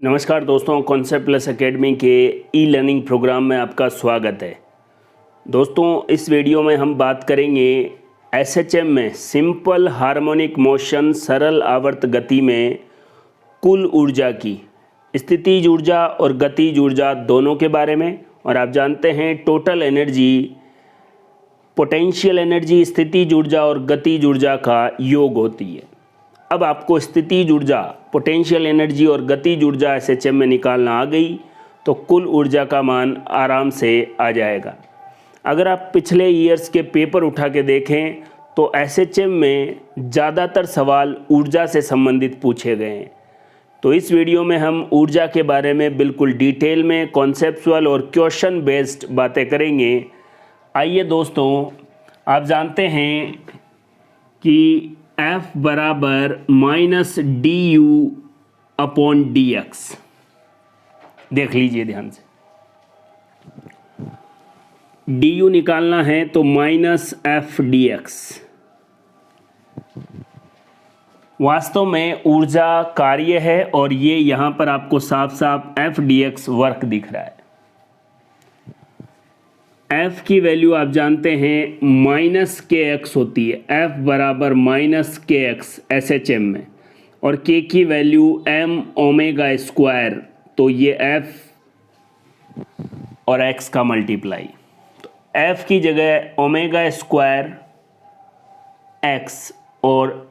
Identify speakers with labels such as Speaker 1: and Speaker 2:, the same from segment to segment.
Speaker 1: नमस्कार दोस्तों, concept plus academy के ई लर्निंग प्रोग्राम में आपका स्वागत है। दोस्तों, इस वीडियो में हम बात करेंगे एसएचएम में सिंपल हार्मोनिक मोशन सरल आवर्त गति में कुल ऊर्जा की स्थितिज ऊर्जा और गतिज ऊर्जा दोनों के बारे में। और आप जानते हैं टोटल एनर्जी पोटेंशियल एनर्जी स्थितिज ऊर्जा और गतिज ऊर्जा का योग होती है। अब आपको स्थितिज ऊर्जा पोटेंशियल एनर्जी और गतिज ऊर्जा एसएचएम में निकालना आ गई तो कुल ऊर्जा का मान आराम से आ जाएगा। अगर आप पिछले ईयर्स के पेपर उठा के देखें तो एसएचएम में ज़्यादातर सवाल ऊर्जा से संबंधित पूछे गए हैं। तो इस वीडियो में हम ऊर्जा के बारे में बिल्कुल डिटेल में कॉन्सेप्चुअल और क्वेश्चन बेस्ड बातें करेंगे। आइए दोस्तों, आप जानते हैं कि F बराबर -du/dx। देख लीजिए ध्यान से, du निकालना है तो -f/dx। वास्तव में ऊर्जा कार्य है और ये यहाँ पर आपको साफ साफ f/dx वर्क दिख रहा है। f की वैल्यू आप जानते हैं -kx होती है। f बराबर -kx एसएचएम में, और k की वैल्यू m⍵²। तो ये f और x का मल्टीप्लाई, तो f की जगह ω² x और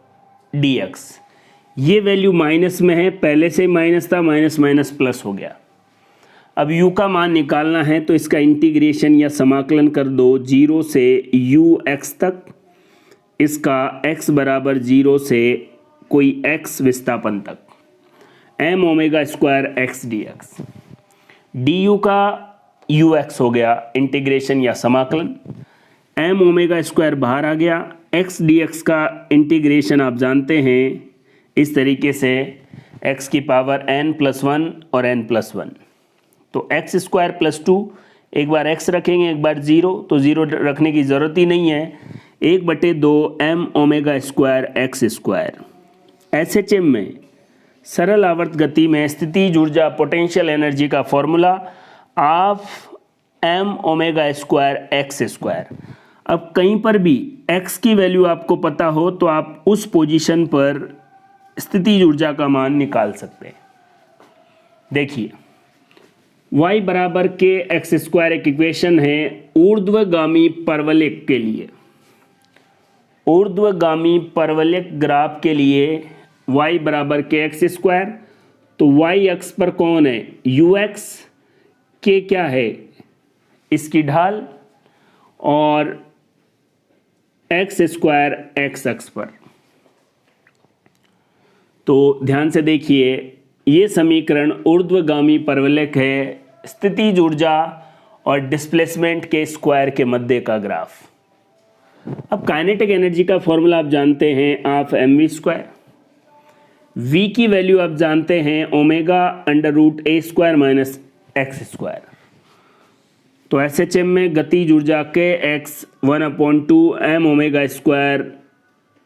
Speaker 1: dx। ये वैल्यू माइनस में है, पहले से माइनस था, माइनस माइनस प्लस हो गया। अब u का मान निकालना है तो इसका इंटीग्रेशन या समाकलन कर दो 0 से ux तक। इसका x बराबर 0 से कोई x विस्थापन तक, m⍵² x dx। du का ux हो गया इंटीग्रेशन या समाकलन, m⍵² बाहर आ गया। x dx का इंटीग्रेशन आप जानते हैं इस तरीके से, x की पावर n+1 और n+1। तो x² + 2, एक बार x रखेंगे एक बार 0, तो 0 रखने की ज़रूरत ही नहीं है। 1/2 m⍵² x²। एसएचएम में सरल आवर्त गति में स्थितिज ऊर्जा पोटेंशियल एनर्जी का फॉर्मूला ½ m⍵² x²। अब कहीं पर भी x की वैल्यू आपको पता हो तो आप उस पोजीशन पर स्थितिज ऊर्जा का मान निकाल सकते हैं। देखिए, y बराबर kx² एक इक्वेशन है ऊर्ध्वगामी परवलयिक के लिए। ऊर्ध्वगामी परवलयिक ग्राफ के लिए y बराबर kx²। तो y अक्ष पर कौन है? ux। k क्या है? इसकी ढाल, और x² x अक्ष पर। तो ध्यान से देखिए, ये समीकरण ऊर्ध्वगामी परवलयिक है, स्थितिज ऊर्जा और डिस्प्लेसमेंट के स्क्वायर के मध्य का ग्राफ। अब काइनेटिक एनर्जी का फॉर्मूला आप जानते हैं ½ mv²। v की वैल्यू आप जानते हैं ω√a² - x²। तो एसएचएम में गतिज ऊर्जा के x 1/2 m⍵²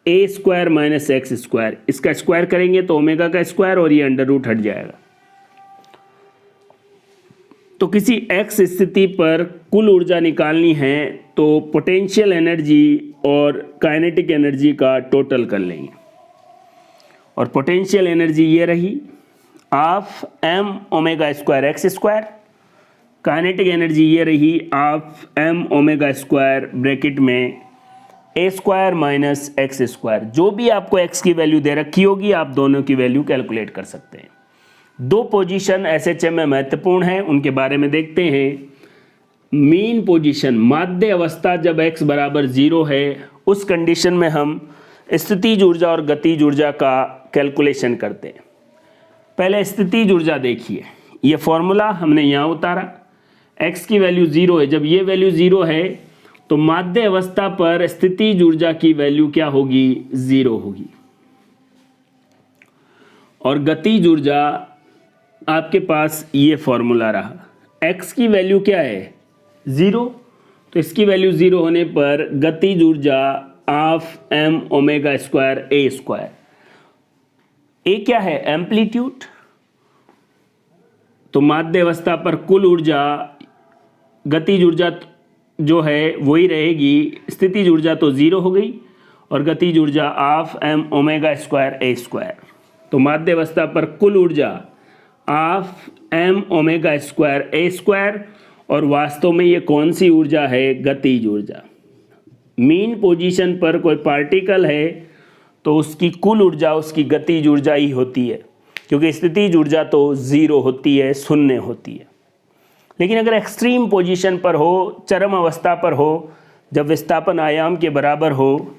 Speaker 1: a² - x²। इसका स्क्वायर करेंगे तो ओमेगा का स्क्वायर और ये अंडर रूट हट जाएगा। तो किसी x स्थिति पर कुल ऊर्जा निकालनी है तो पोटेंशियल एनर्जी और काइनेटिक एनर्जी का टोटल कर लेंगे। और पोटेंशियल एनर्जी ये रही ½ m⍵² x²। काइनेटिक एनर्जी ये रही ½ m⍵² ब्रैकेट में a² - x²। जो भी आपको x की वैल्यू दे रखी होगी आप दोनों की वैल्यू कैलकुलेट कर सकते हैं। दो पोजीशन एसएचएम में महत्वपूर्ण है, उनके बारे में देखते हैं। मीन पोजीशन, माध्य अवस्था, जब x बराबर 0 है उस कंडीशन में हम स्थितिज ऊर्जा और गतिज ऊर्जा का कैलकुलेशन करते हैं। पहले स्थितिज ऊर्जा देखिए, ये फॉर्मूला हमने यहाँ उतारा। x की वैल्यू 0 है, जब ये वैल्यू 0 है तो माध्य अवस्था पर स्थितिज ऊर्जा की वैल्यू क्या होगी? 0 होगी। और गतिज ऊर्जा आपके पास ये फॉर्मूला रहा। x की वैल्यू क्या है? 0, तो इसकी वैल्यू 0 होने पर गतिज ऊर्जा ½ m⍵² a²। ए क्या है? एम्पलीट्यूड, तो माध्य अवस्था पर कुल ऊर्जा, गतिज ऊर्जा जो है वही रहेगी, स्थितिज ऊर्जा तो ज़ीरो हो गई और गतिज ऊर्जा half m omega square A square. तो माध्य अवस्था पर कुल ऊर्जा half m omega square A square, और वास्तव में ये कौन सी ऊर्जा है? गतिज ऊर्जा। मीन पोजीशन पर कोई पार्टिकल है तो उसकी कुल ऊर्जा उसकी गतिज ऊर्जा ही होती है, क्योंकि स्थितिज ऊर्जा तो ज़ीरो होती है, शून्य होती है। लेकिन अगर एक्सट्रीम पोजीशन पर हो, चरम अवस्था पर हो, जब विस्थापन आयाम के बराबर हो,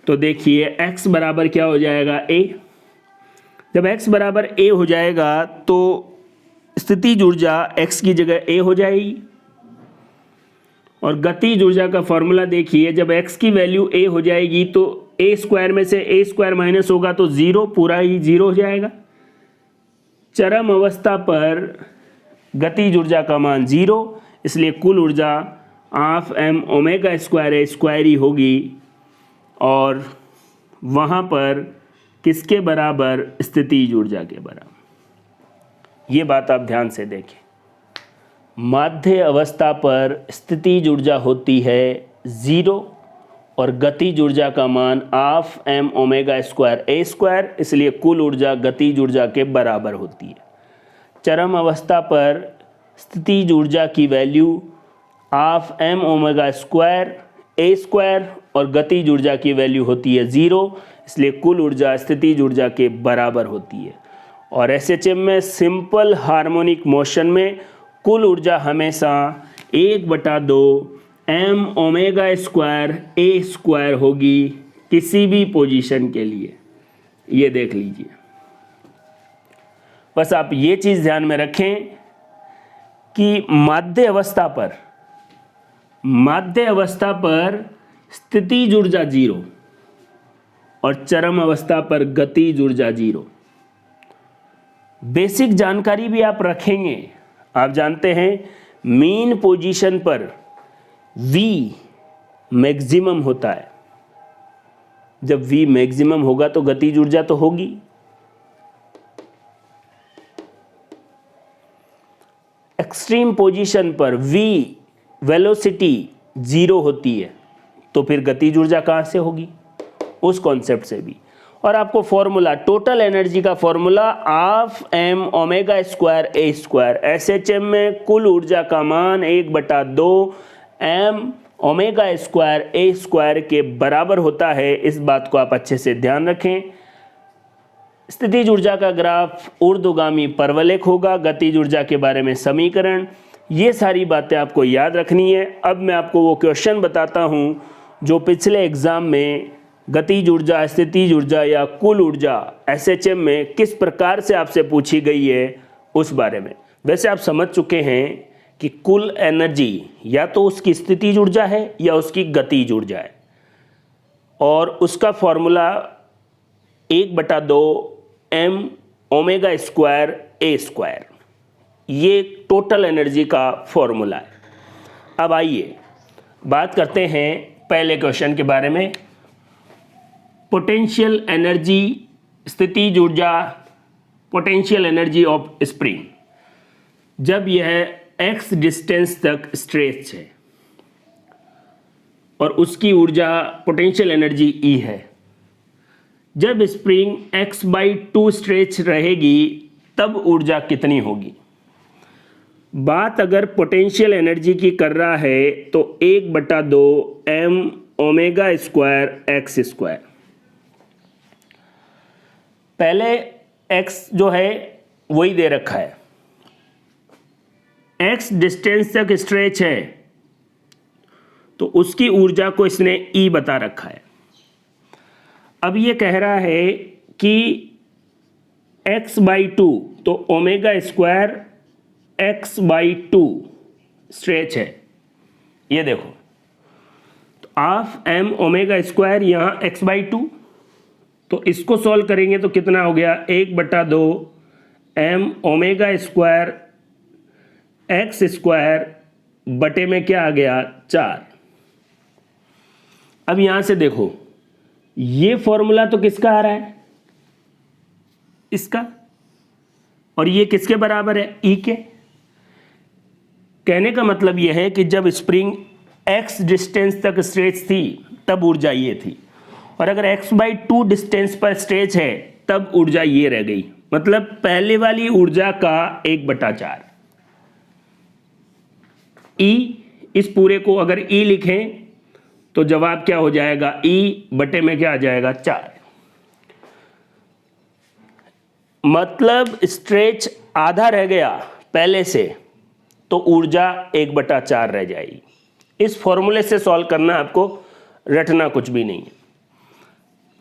Speaker 1: तो देखिए x बराबर क्या हो जाएगा? a। जब x बराबर a हो जाएगा तो स्थितिज ऊर्जा x की जगह a हो जाएगी, और गतिज ऊर्जा का फॉर्मूला देखिए, जब x की वैल्यू a हो जाएगी तो a स्क्वायर में से a स्क्वायर माइनस होगा तो ज़ीरो, पूरा ही ज़ीरो हो जाएगा। चरम अवस्था पर गतिज ऊर्जा का मान ज़ीरो, इसलिए कुल ऊर्जा half m omega square A square ही होगी, और वहाँ पर किसके बराबर? स्थितिज ऊर्जा के बराबर। ये बात आप ध्यान से देखें। माध्य अवस्था पर स्थितिज ऊर्जा होती है ज़ीरो और गतिज ऊर्जा का मान half m omega square A square, इसलिए कुल ऊर्जा गतिज ऊर्जा के बराबर होती है। चरम अवस्था पर स्थितिज ऊर्जा की value half m omega square A square और गतिज ऊर्जा की वैल्यू होती है ज़ीरो, इसलिए कुल ऊर्जा स्थितिज ऊर्जा के बराबर होती है। और एसएचएम में सिंपल हार्मोनिक मोशन में कुल ऊर्जा हमेशा 1/2 M omega square A square होगी किसी भी पोजीशन के लिए। ये देख लीजिए, बस आप ये चीज़ ध्यान में रखें कि माध्य अवस्था पर स्थितिज ऊर्जा ज़ीरो और चरम अवस्था पर गतिज ऊर्जा ज़ीरो। बेसिक जानकारी भी आप रखेंगे। आप जानते हैं मीन पोजीशन पर V मैक्सिमम होता है। जब V मैक्सिमम होगा तो गतिज ऊर्जा तो होगी। एक्सट्रीम पोजीशन पर V वेलोसिटी ज़ीरो होती है, तो फिर गतिज ऊर्जा कहाँ से होगी? उस कॉन्सेप्ट से भी। और आपको फॉर्मूला, टोटल एनर्जी का formula half m omega square A square. SHM में कुल ऊर्जा का मान 1/2 M omega square A square के बराबर होता है। इस बात को आप अच्छे से ध्यान रखें। स्थितिज ऊर्जा का ग्राफ ऊर्ध्वगामी परवलयिक होगा, गतिज ऊर्जा के बारे में समीकरण, ये सारी बातें आपको याद रखनी है। अब मैं आपको वो क्वेश्चन बताता हूँ जो पिछले एग्जाम में गतिज ऊर्जा, स्थितिज ऊर्जा या कुल ऊर्जा एसएचएम में किस प्रकार से आपसे पूछी गई है उस बारे में। वैसे आप समझ चुके हैं कि कुल एनर्जी या तो उसकी स्थितिज ऊर्जा है या उसकी गतिज ऊर्जा है, और उसका formula 1/2 M omega square A square, ये टोटल एनर्जी का फॉर्मूला है। अब आइए बात करते हैं पहले क्वेश्चन के बारे में। पोटेंशियल एनर्जी, स्थितिज ऊर्जा, पोटेंशियल एनर्जी ऑफ स्प्रिंग, जब यह x डिस्टेंस तक स्ट्रेच है और उसकी ऊर्जा पोटेंशियल एनर्जी E है। जब स्प्रिंग x/2 स्ट्रेच रहेगी तब ऊर्जा कितनी होगी? बात अगर पोटेंशियल एनर्जी की कर रहा है तो 1/2 M omega square X square. पहले x जो है वही दे रखा है, x डिस्टेंस तक स्ट्रेच है तो उसकी ऊर्जा को इसने E बता रखा है। अब ये कह रहा है कि x/2 तो ओमेगा स्क्वायर x/2 स्ट्रेच है। ये देखो, तो हाफ एम ओमेगा स्क्वायर यहाँ x/2, तो इसको सॉल्व करेंगे तो कितना हो गया? 1/2 M omega square X square बटे में क्या आ गया? 4। अब यहां से देखो, ये फॉर्मूला तो किसका आ रहा है? इसका। और ये किसके बराबर है? ई के। कहने का मतलब यह है कि जब स्प्रिंग x डिस्टेंस तक स्ट्रेच थी तब ऊर्जा ये थी, और अगर x/2 डिस्टेंस पर स्ट्रेच है तब ऊर्जा ये रह गई। मतलब पहले वाली ऊर्जा का 1/4। E, इस पूरे को अगर E लिखें तो जवाब क्या हो जाएगा, E बटे में क्या आ जाएगा, 4। मतलब स्ट्रेच आधा रह गया पहले से, तो ऊर्जा 1/4 रह जाएगी। इस फॉर्मूले से सॉल्व करना, आपको रटना कुछ भी नहीं है।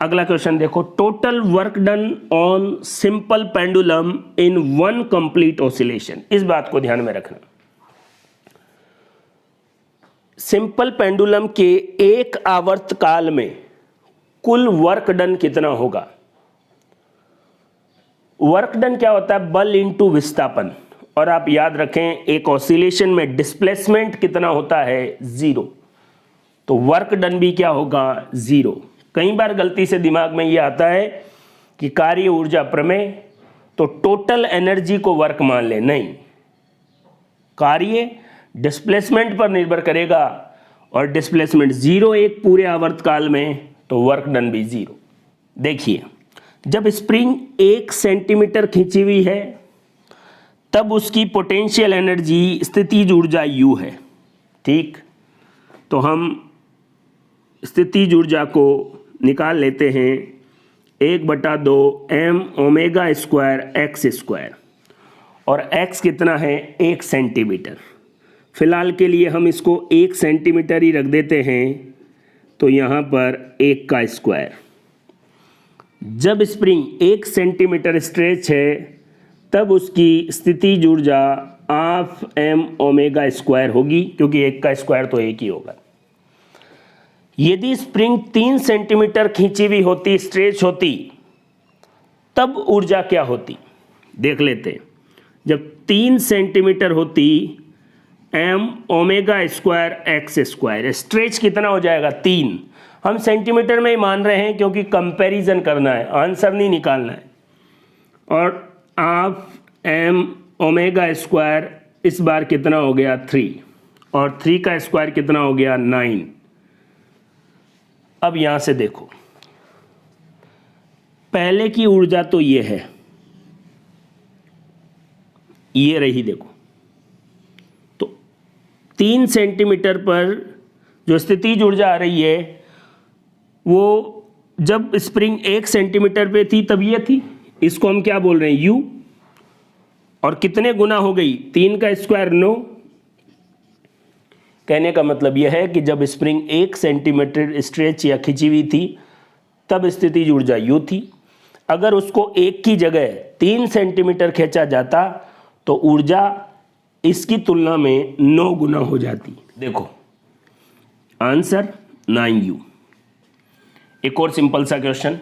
Speaker 1: अगला क्वेश्चन देखो, total work done on simple pendulum in 1 complete oscillation. इस बात को ध्यान में रखना, सिंपल पेंडुलम के एक आवर्त काल में कुल वर्क डन कितना होगा। वर्क डन क्या होता है, बल इंटू विस्थापन, और आप याद रखें एक ऑसिलेशन में डिस्प्लेसमेंट कितना होता है, 0। तो वर्क डन भी क्या होगा, 0। कई बार गलती से दिमाग में ये आता है कि कार्य ऊर्जा प्रमेय, तो टोटल एनर्जी को वर्क मान ले, नहीं, कार्य डिस्प्लेसमेंट पर निर्भर करेगा, और डिस्प्लेसमेंट 0 एक पूरे आवर्तकाल में, तो वर्क डन भी 0। देखिए, जब स्प्रिंग 1 सेंटीमीटर खींची हुई है तब उसकी पोटेंशियल एनर्जी स्थितिज ऊर्जा U है, ठीक। तो हम स्थितिज ऊर्जा को निकाल लेते हैं, 1/2 m omega square x square, और x कितना है, 1 सेंटीमीटर। फिलहाल के लिए हम इसको 1 सेंटीमीटर ही रख देते हैं, तो यहाँ पर 1 का स्क्वायर। जब स्प्रिंग 1 सेंटीमीटर स्ट्रेच है तब उसकी स्थितिज ऊर्जा ½ m ओमेगा स्क्वायर होगी, क्योंकि 1 का स्क्वायर तो 1 ही होगा। यदि स्प्रिंग 3 सेंटीमीटर खींची हुई होती, स्ट्रेच होती, तब ऊर्जा क्या होती, देख लेते हैं। जब 3 सेंटीमीटर होती, m omega square x square, stretch कितना हो जाएगा, 3। हम सेंटीमीटर में ही मान रहे हैं क्योंकि कंपैरिजन करना है, आंसर नहीं निकालना है। और ½ m ओमेगा स्क्वायर इस बार कितना हो गया, 3, और 3 का स्क्वायर कितना हो गया, 9। अब यहां से देखो, पहले की ऊर्जा तो ये है, ये रही, देखो। तो 3 सेंटीमीटर पर जो स्थितिज ऊर्जा आ रही है वो जब स्प्रिंग 1 सेंटीमीटर पे थी तब ये थी, इसको हम क्या बोल रहे हैं, U। और कितने गुना हो गई, 3 का स्क्वायर 9। कहने का मतलब यह है कि जब स्प्रिंग 1 सेंटीमीटर स्ट्रेच या खिंची हुई थी तब स्थितिज ऊर्जा U थी। अगर उसको 1 की जगह 3 सेंटीमीटर खींचा जाता तो ऊर्जा इसकी तुलना में 9 गुना हो जाती। देखो आंसर 9U। एक और सिंपल सा क्वेश्चन,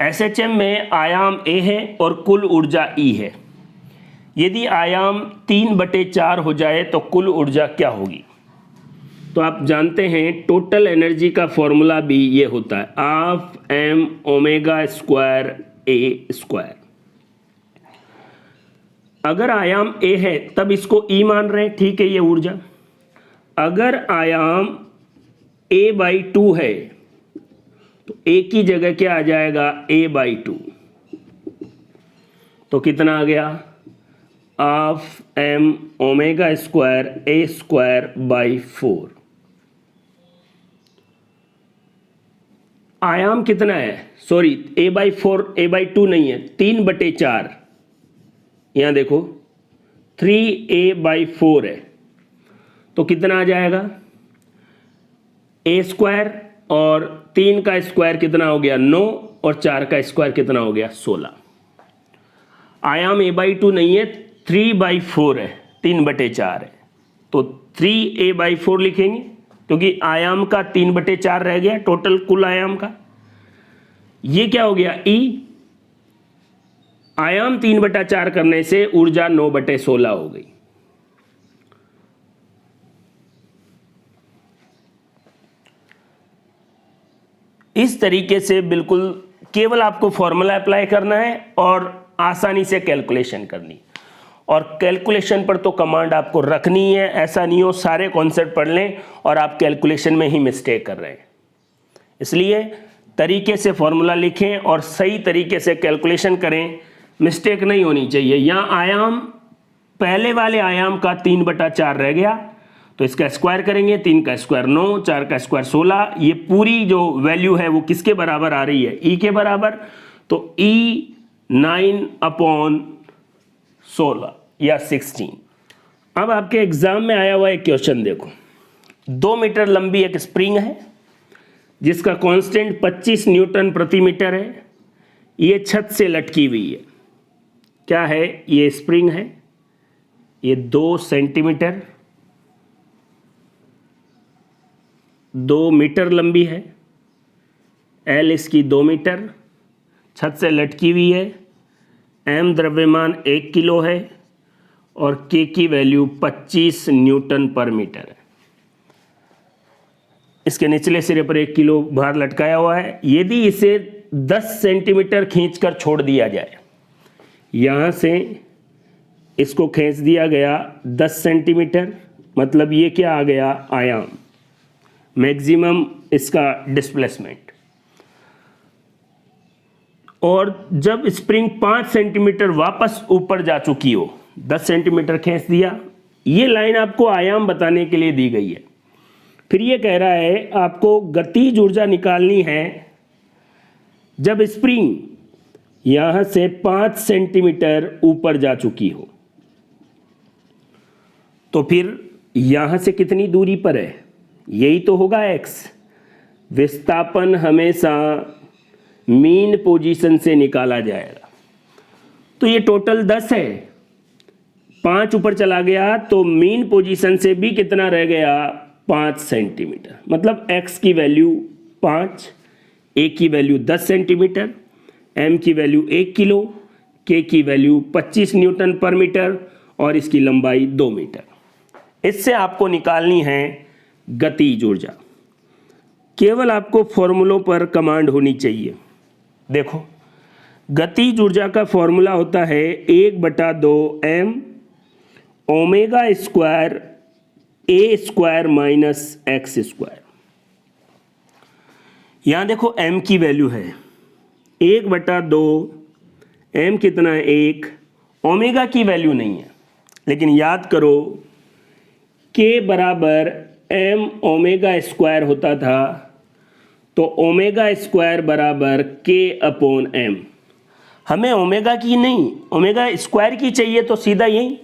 Speaker 1: SHM में आयाम A है और कुल ऊर्जा E है। यदि आयाम 3/4 हो जाए तो कुल ऊर्जा क्या होगी। तो आप जानते हैं टोटल एनर्जी का फॉर्मूला भी ये होता है, ½ m omega square A square. अगर आयाम A है तब इसको E मान रहे हैं, ठीक है, ये ऊर्जा। अगर आयाम A/2 है तो A की जगह क्या आ जाएगा, A/2। तो कितना आ गया, ½ m omega square A square by 4। आयाम कितना है, सॉरी A/4, A/2 नहीं है, 3/4। यहां देखो 3A/4 है, तो कितना आ जाएगा, A स्क्वायर और 3 का स्क्वायर कितना हो गया, 9, और 4 का स्क्वायर कितना हो गया, 16। आयाम A/2 नहीं है, 3/4 है, 3/4 है, तो 3A/4 लिखेंगे क्योंकि आयाम का 3/4 रह गया, टोटल कुल आयाम का। ये क्या हो गया, E। आयाम 3/4 करने से ऊर्जा 9/16 हो गई। इस तरीके से बिल्कुल केवल आपको फॉर्मूला अप्लाई करना है और आसानी से कैलकुलेशन करनी। और कैलकुलेशन पर तो कमांड आपको रखनी है, ऐसा नहीं हो सारे कॉन्सेप्ट पढ़ लें और आप कैलकुलेशन में ही मिस्टेक कर रहे हैं। इसलिए तरीके से फॉर्मूला लिखें और सही तरीके से कैलकुलेशन करें, मिस्टेक नहीं होनी चाहिए। यहाँ आयाम पहले वाले आयाम का 3/4 रह गया, तो इसका स्क्वायर करेंगे, 3 का स्क्वायर 9, 4 का स्क्वायर 16। ये पूरी जो वैल्यू है वो किसके बराबर आ रही है? ई के बराबर। तो ई 9/16 या 16। अब आपके एग्जाम में आया हुआ एक क्वेश्चन देखो, 2 मीटर लंबी एक स्प्रिंग है जिसका कांस्टेंट 25 न्यूटन प्रति मीटर है। ये छत से लटकी हुई है। क्या है? ये स्प्रिंग है, ये 2 सेंटीमीटर 2 मीटर लंबी है, एल इसकी 2 मीटर, छत से लटकी हुई है, एम द्रव्यमान 1 किलो है और के की वैल्यू 25 न्यूटन पर मीटर है। इसके निचले सिरे पर 1 किलो भार लटकाया हुआ है। यदि इसे 10 सेंटीमीटर खींचकर छोड़ दिया जाए, यहाँ से इसको खींच दिया गया 10 सेंटीमीटर, मतलब ये क्या आ गया? आयाम, मैक्सिमम इसका डिस्प्लेसमेंट। और जब स्प्रिंग 5 सेंटीमीटर वापस ऊपर जा चुकी हो, 10 सेंटीमीटर खींच दिया, ये लाइन आपको आयाम बताने के लिए दी गई है। फिर ये कह रहा है आपको गतिज ऊर्जा निकालनी है जब स्प्रिंग यहां से 5 सेंटीमीटर ऊपर जा चुकी हो। तो फिर यहां से कितनी दूरी पर है? यही तो होगा x। विस्थापन हमेशा मीन पोजीशन से निकाला जाएगा। तो ये टोटल 10 है, 5 ऊपर चला गया तो मीन पोजीशन से भी कितना रह गया? 5 सेंटीमीटर। मतलब x की वैल्यू 5, a की वैल्यू 10 सेंटीमीटर, m की वैल्यू 1 किलो, k की वैल्यू 25 न्यूटन पर मीटर और इसकी लंबाई 2 मीटर। इससे आपको निकालनी है गतिज ऊर्जा। केवल आपको फॉर्मूलों पर कमांड होनी चाहिए। देखो, गतिज ऊर्जा का फॉर्मूला होता है 1/2m omega square A square minus x square. यहां देखो m की वैल्यू है 1/2, m कितना है? 1। ओमेगा की वैल्यू नहीं है, लेकिन याद करो k बराबर m ओमेगा स्क्वायर होता था, तो ओमेगा स्क्वायर बराबर k/m। हमें ओमेगा की नहीं, ओमेगा स्क्वायर की चाहिए, तो सीधा यही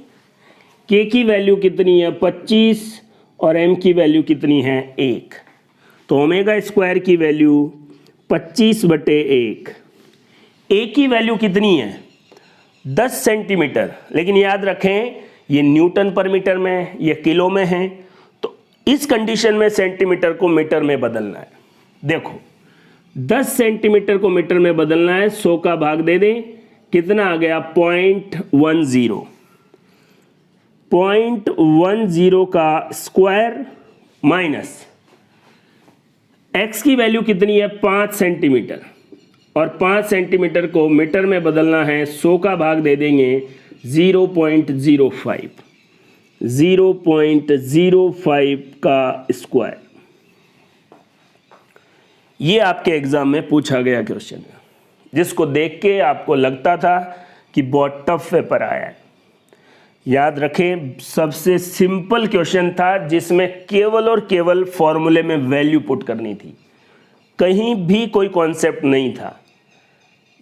Speaker 1: k की वैल्यू कितनी है? 25 और m की वैल्यू कितनी है? 1। तो ओमेगा स्क्वायर की वैल्यू 25/1। a की वैल्यू कितनी है? 10 सेंटीमीटर, लेकिन याद रखें ये न्यूटन पर मीटर में, ये किलो में है, तो इस कंडीशन में सेंटीमीटर को मीटर में बदलना है। देखो, 10 सेंटीमीटर को मीटर में बदलना है, 100 का भाग दे दें, कितना आ गया? 0.10। 0.10 का स्क्वायर माइनस x की वैल्यू कितनी है? 5 सेंटीमीटर, और 5 सेंटीमीटर को मीटर में बदलना है, 100 का भाग दे देंगे, 0.05। 0.05 का स्क्वायर। ये आपके एग्जाम में पूछा गया क्वेश्चन है, जिसको देख के आपको लगता था कि बहुत टफ पेपर आया है। याद रखें, सबसे सिंपल क्वेश्चन था जिसमें केवल और केवल फॉर्मूले में वैल्यू पुट करनी थी, कहीं भी कोई कॉन्सेप्ट नहीं था।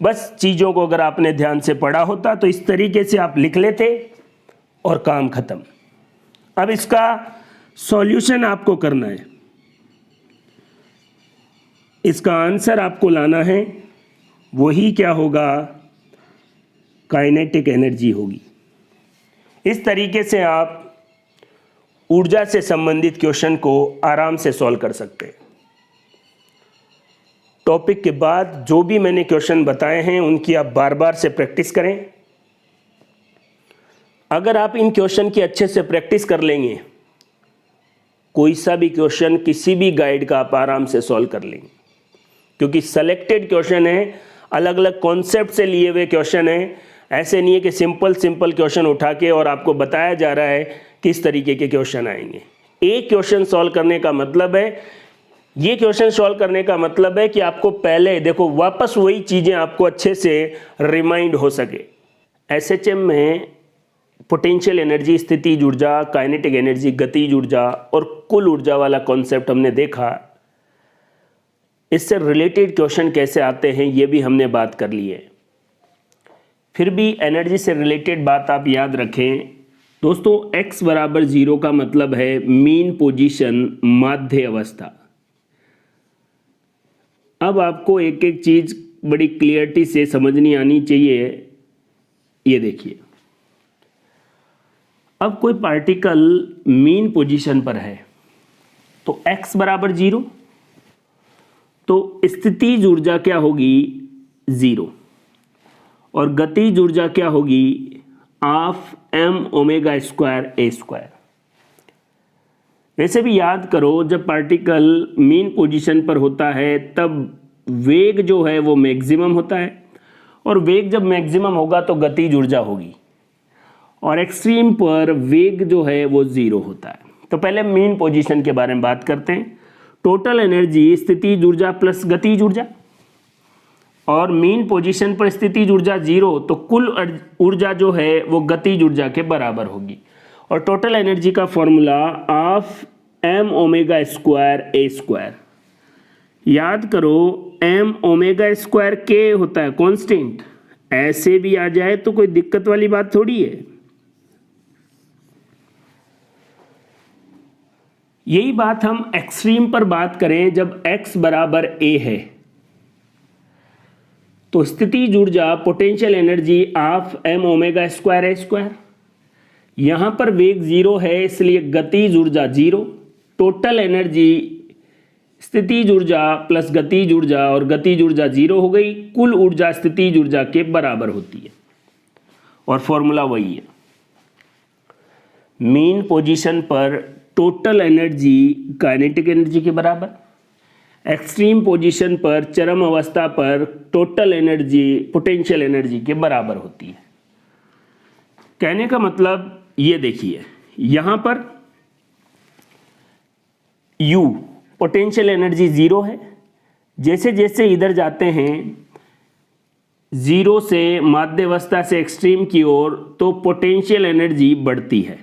Speaker 1: बस चीज़ों को अगर आपने ध्यान से पढ़ा होता तो इस तरीके से आप लिख लेते और काम खत्म। अब इसका सॉल्यूशन आपको करना है, इसका आंसर आपको लाना है, वही क्या होगा? काइनेटिक एनर्जी होगी। इस तरीके से आप ऊर्जा से संबंधित क्वेश्चन को आराम से सॉल्व कर सकते हैं। टॉपिक के बाद जो भी मैंने क्वेश्चन बताए हैं उनकी आप बार बार से प्रैक्टिस करें। अगर आप इन क्वेश्चन की अच्छे से प्रैक्टिस कर लेंगे, कोई सा भी क्वेश्चन किसी भी गाइड का आप आराम से सॉल्व कर लेंगे, क्योंकि सेलेक्टेड क्वेश्चन है, अलग अलग कॉन्सेप्ट से लिए हुए क्वेश्चन है। ऐसे नहीं है कि सिंपल सिंपल क्वेश्चन उठा के और आपको बताया जा रहा है किस तरीके के क्वेश्चन आएंगे। एक क्वेश्चन सॉल्व करने का मतलब है, ये क्वेश्चन सॉल्व करने का मतलब है कि आपको पहले देखो वापस वही चीज़ें आपको अच्छे से रिमाइंड हो सके। एसएचएम में पोटेंशियल एनर्जी, स्थितिज ऊर्जा, काइनेटिक एनर्जी, गतिज ऊर्जा और कुल ऊर्जा वाला कॉन्सेप्ट हमने देखा। इससे रिलेटेड क्वेश्चन कैसे आते हैं ये भी हमने बात कर ली है। फिर भी एनर्जी से रिलेटेड बात आप याद रखें दोस्तों, x बराबर 0 का मतलब है मीन पोजीशन, माध्य अवस्था। अब आपको एक एक चीज बड़ी क्लियरिटी से समझनी आनी चाहिए। ये देखिए, अब कोई पार्टिकल मीन पोजीशन पर है तो x बराबर 0, तो स्थितिज ऊर्जा क्या होगी 0 और गतिज ऊर्जा क्या होगी half m omega square a square. वैसे भी याद करो, जब पार्टिकल मीन पोजीशन पर होता है तब वेग जो है वो मैक्सिमम होता है, और वेग जब मैक्सिमम होगा तो गतिज ऊर्जा होगी, और एक्सट्रीम पर वेग जो है वो 0 होता है। तो पहले मीन पोजीशन के बारे में बात करते हैं। टोटल एनर्जी स्थितिज ऊर्जा प्लस गतिज ऊर्जा, और मीन पोजीशन पर स्थितिज ऊर्जा 0 तो कुल ऊर्जा जो है वो गतिज ऊर्जा के बराबर होगी। और टोटल एनर्जी का formula half m omega square a square. याद करो m ओमेगा स्क्वायर k होता है कांस्टेंट, ऐसे भी आ जाए तो कोई दिक्कत वाली बात थोड़ी है। यही बात हम एक्सट्रीम पर बात करें, जब x बराबर a है तो स्थितिज ऊर्जा potential energy half m omega square a square. यहां पर वेग 0 है इसलिए गतिज ऊर्जा 0। टोटल एनर्जी स्थितिज ऊर्जा प्लस गतिज ऊर्जा, और गतिज ऊर्जा 0 हो गई। कुल ऊर्जा स्थितिज ऊर्जा के बराबर होती है, और फॉर्मूला वही है। मीन पोजीशन पर टोटल एनर्जी काइनेटिक एनर्जी के बराबर, एक्सट्रीम पोजीशन पर चरम अवस्था पर टोटल एनर्जी पोटेंशियल एनर्जी के बराबर होती है। कहने का मतलब ये देखिए, यहां पर U पोटेंशियल एनर्जी 0 है। जैसे जैसे इधर जाते हैं 0 से माध्य अवस्था से एक्सट्रीम की ओर तो पोटेंशियल एनर्जी बढ़ती है,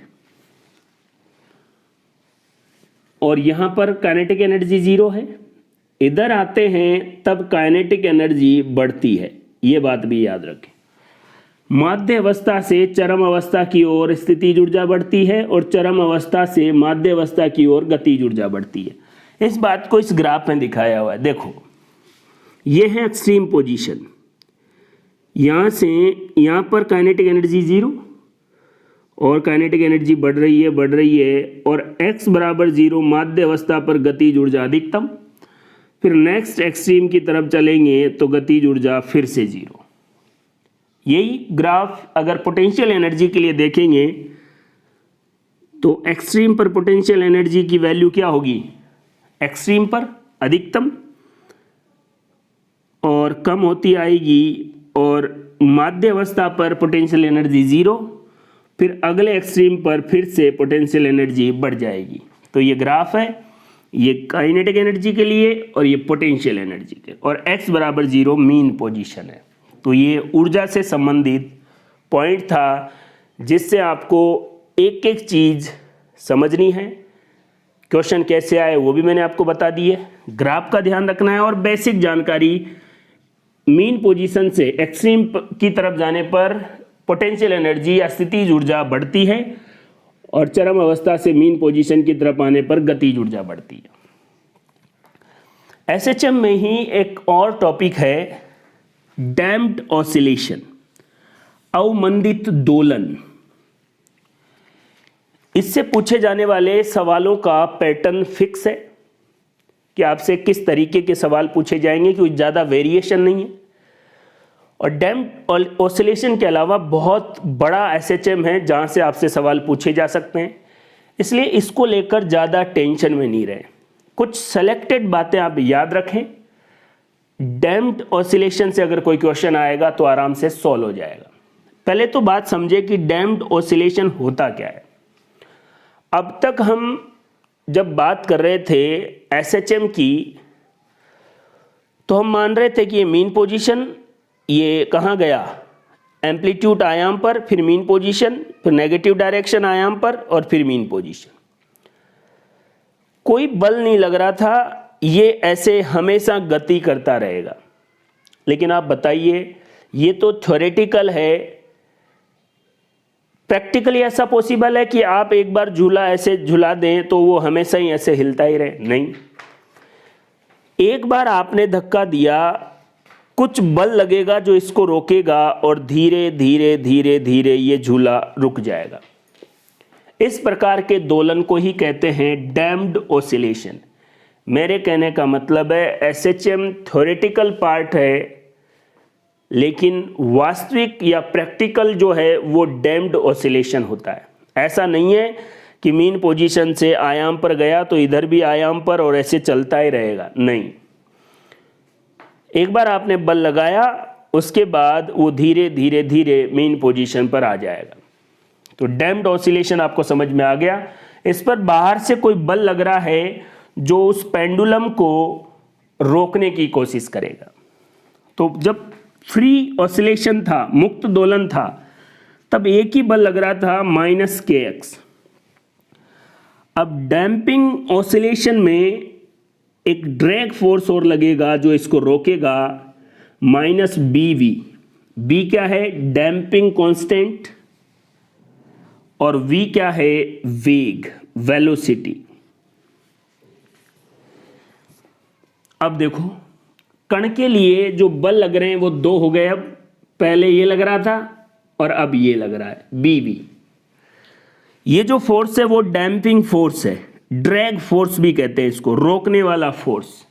Speaker 1: और यहां पर काइनेटिक एनर्जी 0 है। इधर आते हैं तब काइनेटिक एनर्जी बढ़ती है, ये बात भी याद रखें। माध्य अवस्था से चरम अवस्था की ओर स्थितिज ऊर्जा बढ़ती है, और चरम अवस्था से माध्य अवस्था की ओर गतिज ऊर्जा बढ़ती है। इस बात को इस ग्राफ में दिखाया हुआ है। देखो, ये है एक्सट्रीम पोजीशन, यहां से यहां पर काइनेटिक एनर्जी 0 और काइनेटिक एनर्जी बढ़ रही है, और x बराबर 0 माध्य अवस्था पर गतिज ऊर्जा अधिकतम। फिर नेक्स्ट एक्सट्रीम की तरफ चलेंगे तो गतिज ऊर्जा फिर से 0। यही ग्राफ अगर पोटेंशियल एनर्जी के लिए देखेंगे तो एक्सट्रीम पर पोटेंशियल एनर्जी की वैल्यू क्या होगी, एक्सट्रीम पर अधिकतम और कम होती आएगी, और माध्य अवस्था पर पोटेंशियल एनर्जी 0, फिर अगले एक्सट्रीम पर फिर से पोटेंशियल एनर्जी बढ़ जाएगी। तो ये ग्राफ है, ये काइनेटिक एनर्जी के लिए और ये पोटेंशियल एनर्जी के, और x बराबर 0 मीन पोजीशन है। तो ये ऊर्जा से संबंधित पॉइंट था जिससे आपको एक एक चीज़ समझनी है। क्वेश्चन कैसे आए वो भी मैंने आपको बता दी है। ग्राफ का ध्यान रखना है, और बेसिक जानकारी मीन पोजीशन से एक्सट्रीम की तरफ जाने पर पोटेंशियल एनर्जी या स्थितिज ऊर्जा बढ़ती है, और चरम अवस्था से मीन पोजीशन की तरफ आने पर गतिज ऊर्जा बढ़ती है। एसएचएम में ही एक और टॉपिक है डैम्प्ड ऑसिलेशन, अवमंदित दोलन। इससे पूछे जाने वाले सवालों का पैटर्न फिक्स है कि आपसे किस तरीके के सवाल पूछे जाएंगे, कोई ज़्यादा वेरिएशन नहीं है। और डैम्प्ड ऑसिलेशन के अलावा बहुत बड़ा एसएचएम है जहां से आपसे सवाल पूछे जा सकते हैं, इसलिए इसको लेकर ज़्यादा टेंशन में नहीं रहे। कुछ सेलेक्टेड बातें आप याद रखें। डैम्प्ड ऑसिलेशन से अगर कोई क्वेश्चन आएगा तो आराम से सॉल्व हो जाएगा। पहले तो बात समझे कि डैम्प्ड ऑसिलेशन होता क्या है। अब तक हम जब बात कर रहे थे एसएचएम की, तो हम मान रहे थे कि ये मीन पोजीशन, ये कहाँ गया, एम्पलीट्यूड आयाम पर, फिर मीन पोजीशन, फिर नेगेटिव डायरेक्शन आयाम पर, और फिर मीन पोजीशन। कोई बल नहीं लग रहा था, ये ऐसे हमेशा गति करता रहेगा। लेकिन आप बताइए, ये तो थ्योरेटिकल है, प्रैक्टिकली ऐसा पॉसिबल है कि आप एक बार झूला ऐसे झुला दें तो वो हमेशा ही ऐसे हिलता ही रहे? नहीं। एक बार आपने धक्का दिया, कुछ बल लगेगा जो इसको रोकेगा, और धीरे धीरे धीरे धीरे ये झूला रुक जाएगा। इस प्रकार के दोलन को ही कहते हैं डैम्प्ड ऑसिलेशन। मेरे कहने का मतलब है एसएचएम थ्योरेटिकल पार्ट है, लेकिन वास्तविक या प्रैक्टिकल जो है वो डैम्प्ड ऑसिलेशन होता है। ऐसा नहीं है कि मीन पोजीशन से आयाम पर गया तो इधर भी आयाम पर और ऐसे चलता ही रहेगा, नहीं। एक बार आपने बल लगाया, उसके बाद वो धीरे धीरे धीरे मीन पोजीशन पर आ जाएगा। तो डैम्प्ड ऑसिलेशन आपको समझ में आ गया। इस पर बाहर से कोई बल लग रहा है जो उस पेंडुलम को रोकने की कोशिश करेगा। तो जब फ्री ऑसिलेशन था, मुक्त दोलन था, तब एक ही बल लग रहा था -kx। अब डैम्पिंग ऑसिलेशन में एक ड्रैग फोर्स और लगेगा जो इसको रोकेगा, -bv। b क्या है, डैम्पिंग कांस्टेंट, और v क्या है, वेग, वेलोसिटी। अब देखो, कण के लिए जो बल लग रहे हैं वो दो हो गए। अब पहले ये लग रहा था और अब ये लग रहा है, bv। ये जो फोर्स है वो डैम्पिंग फोर्स है, ड्रैग फोर्स भी कहते हैं इसको, रोकने वाला फोर्स।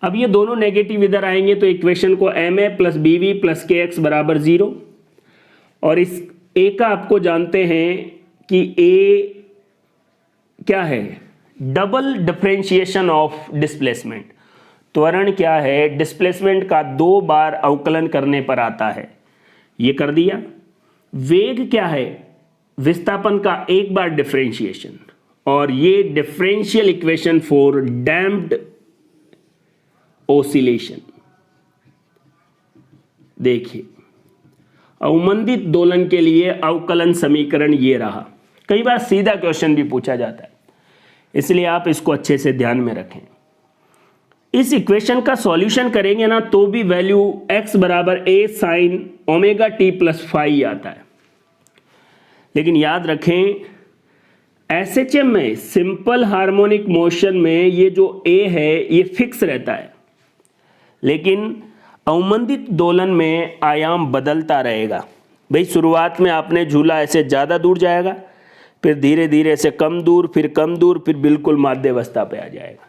Speaker 1: अब ये दोनों नेगेटिव इधर आएंगे तो इक्वेशन को ma + bv + kx = 0। और इस a का आपको जानते हैं कि a क्या है, डबल डिफरेंशिएशन ऑफ डिस्प्लेसमेंट। त्वरण क्या है, डिस्प्लेसमेंट का 2 बार अवकलन करने पर आता है, ये कर दिया। वेग क्या है, विस्थापन का 1 बार डिफरेंशिएशन, और ये differential equation for damped oscillation. देखिए, अवमंदित दोलन के लिए अवकलन समीकरण ये रहा। कई बार सीधा क्वेश्चन भी पूछा जाता है, इसलिए आप इसको अच्छे से ध्यान में रखें। इस इक्वेशन का सॉल्यूशन करेंगे ना तो भी value x = a sin ωt + phi आता है। लेकिन याद रखें, एसएचएम में सिंपल हार्मोनिक मोशन में ये जो a है ये फिक्स रहता है, लेकिन अवमंदित दोलन में आयाम बदलता रहेगा। भाई, शुरुआत में आपने झूला ऐसे ज़्यादा दूर जाएगा, फिर धीरे धीरे से कम दूर, फिर कम दूर, फिर बिल्कुल माध्यावस्था पे आ जाएगा।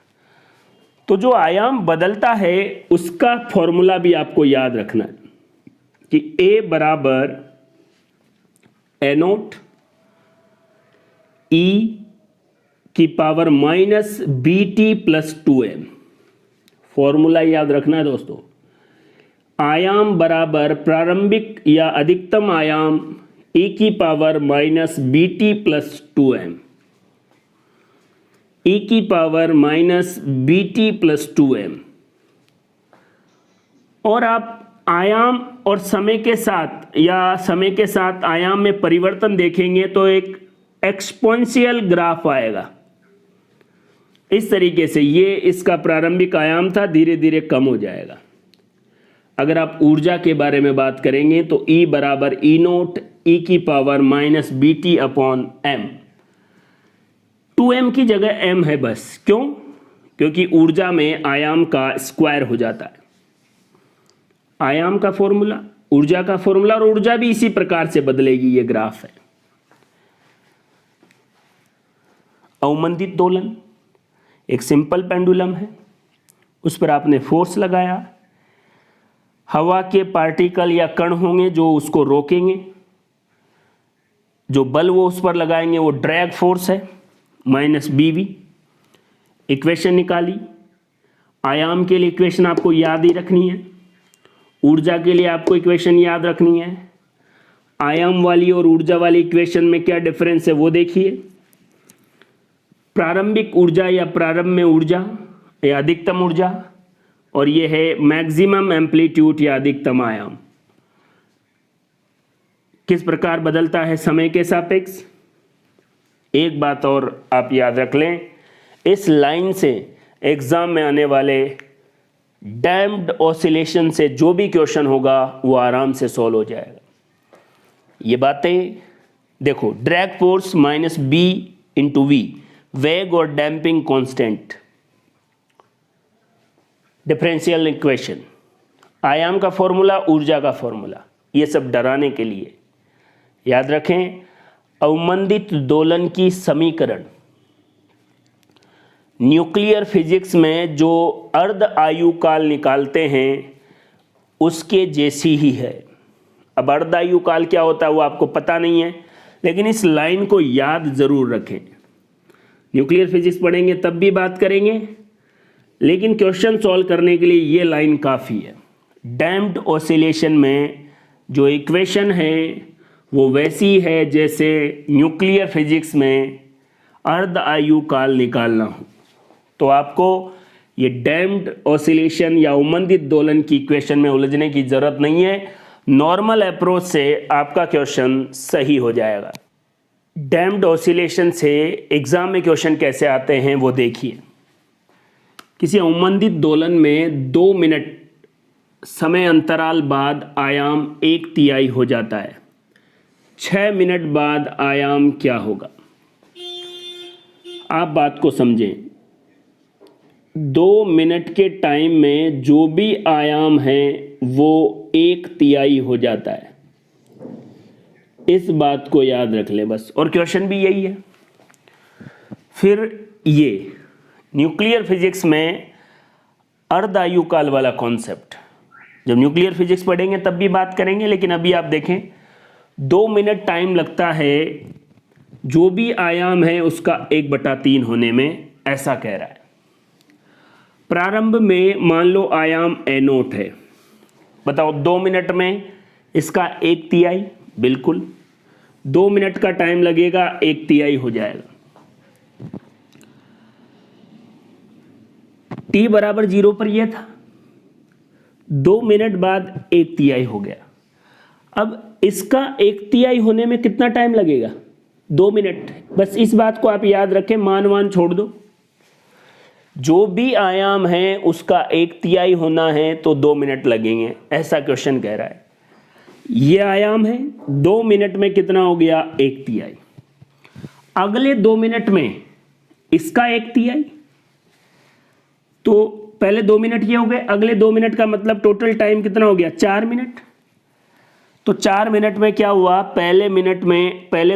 Speaker 1: तो जो आयाम बदलता है उसका फॉर्मूला भी आपको याद रखना है कि a = a0 e⁻ bt + 2m। Formula याद रखना है दोस्तों। आयाम बराबर प्रारंभिक या अधिकतम आयाम e⁻ bt + 2m, e⁻bt + 2m। और आप आयाम और समय के साथ या समय के साथ आयाम में परिवर्तन देखेंगे तो एक एक्सपोनेंशियल ग्राफ आएगा। इस तरीके से ये इसका प्रारंभिक आयाम था, धीरे धीरे कम हो जाएगा। अगर आप ऊर्जा के बारे में बात करेंगे तो E = E0 e⁻ bt/m। 2m की जगह m है बस। क्यों? क्योंकि ऊर्जा में आयाम का स्क्वायर हो जाता है। आयाम का फॉर्मूला, ऊर्जा का फॉर्मूला, और ऊर्जा भी इसी प्रकार से बदलेगी। ये ग्राफ है। अवमंदित दोलन एक सिंपल पेंडुलम है, उस पर आपने फोर्स लगाया, हवा के पार्टिकल या कण होंगे जो उसको रोकेंगे, जो बल वो उस पर लगाएंगे वो ड्रैग फोर्स है -bv। इक्वेशन निकाली। आयाम के लिए इक्वेशन आपको याद ही रखनी है, ऊर्जा के लिए आपको इक्वेशन याद रखनी है। आयाम वाली और ऊर्जा वाली इक्वेशन में क्या डिफरेंस है वो देखिए। प्रारंभिक ऊर्जा या प्रारंभ में ऊर्जा या अधिकतम ऊर्जा, और ये है मैक्सिमम एम्पलीट्यूड या अधिकतम आयाम। किस प्रकार बदलता है समय के सापेक्ष। एक बात और आप याद रख लें, इस लाइन से एग्जाम में आने वाले डैम्प्ड ऑसिलेशन से जो भी क्वेश्चन होगा वो आराम से सॉल्व हो जाएगा। ये बातें देखो, drag force minus B into V, वेग और डैम्पिंग कांस्टेंट, डिफरेंशियल इक्वेशन, आयाम का फॉर्मूला, ऊर्जा का फॉर्मूला, ये सब डराने के लिए याद रखें। अवमंदित दोलन की समीकरण न्यूक्लियर फिजिक्स में जो अर्ध आयु काल निकालते हैं उसके जैसी ही है। अब अर्ध आयु काल क्या होता है वो आपको पता नहीं है, लेकिन इस लाइन को याद जरूर रखें। न्यूक्लियर फिजिक्स पढ़ेंगे तब भी बात करेंगे, लेकिन क्वेश्चन सॉल्व करने के लिए ये लाइन काफ़ी है। डैम्प्ड ऑसिलेशन में जो इक्वेशन है वो वैसी है जैसे न्यूक्लियर फिजिक्स में अर्ध आयु काल निकालना हो। तो आपको ये डैम्प्ड ऑसिलेशन या अवमंदित दोलन की इक्वेशन में उलझने की जरूरत नहीं है। नॉर्मल अप्रोच से आपका क्वेश्चन सही हो जाएगा। डैम्प्ड ऑसिलेशन से एग्जाम में क्वेश्चन कैसे आते हैं वो देखिए। किसी अवमंदित दोलन में 2 मिनट समय अंतराल बाद आयाम 1/3 हो जाता है। 6 मिनट बाद आयाम क्या होगा। आप बात को समझें। 2 मिनट के टाइम में जो भी आयाम है वो 1/3 हो जाता है। इस बात को याद रख लें बस, और क्वेश्चन भी यही है। फिर ये न्यूक्लियर फिजिक्स में अर्ध आयु काल वाला कॉन्सेप्ट जब न्यूक्लियर फिजिक्स पढ़ेंगे तब भी बात करेंगे, लेकिन अभी आप देखें 2 मिनट टाइम लगता है जो भी आयाम है उसका 1/3 होने में, ऐसा कह रहा है। प्रारंभ में मान लो आयाम A0 है, बताओ 2 मिनट में इसका 1/3, बिल्कुल 2 मिनट का टाइम लगेगा, 1/3 हो जाएगा। t बराबर 0 पर यह था, 2 मिनट बाद 1/3 हो गया। अब इसका 1/3 होने में कितना टाइम लगेगा, 2 मिनट। बस इस बात को आप याद रखें, मान छोड़ दो। जो भी आयाम है उसका 1/3 होना है तो 2 मिनट लगेंगे, ऐसा क्वेश्चन कह रहा है। ये आयाम है, 2 मिनट में कितना हो गया, 1/3। अगले 2 मिनट में इसका 1/3, तो पहले 2 मिनट ये हो गए, अगले 2 मिनट का मतलब टोटल टाइम कितना हो गया, 4 मिनट। तो 4 मिनट में क्या हुआ, पहले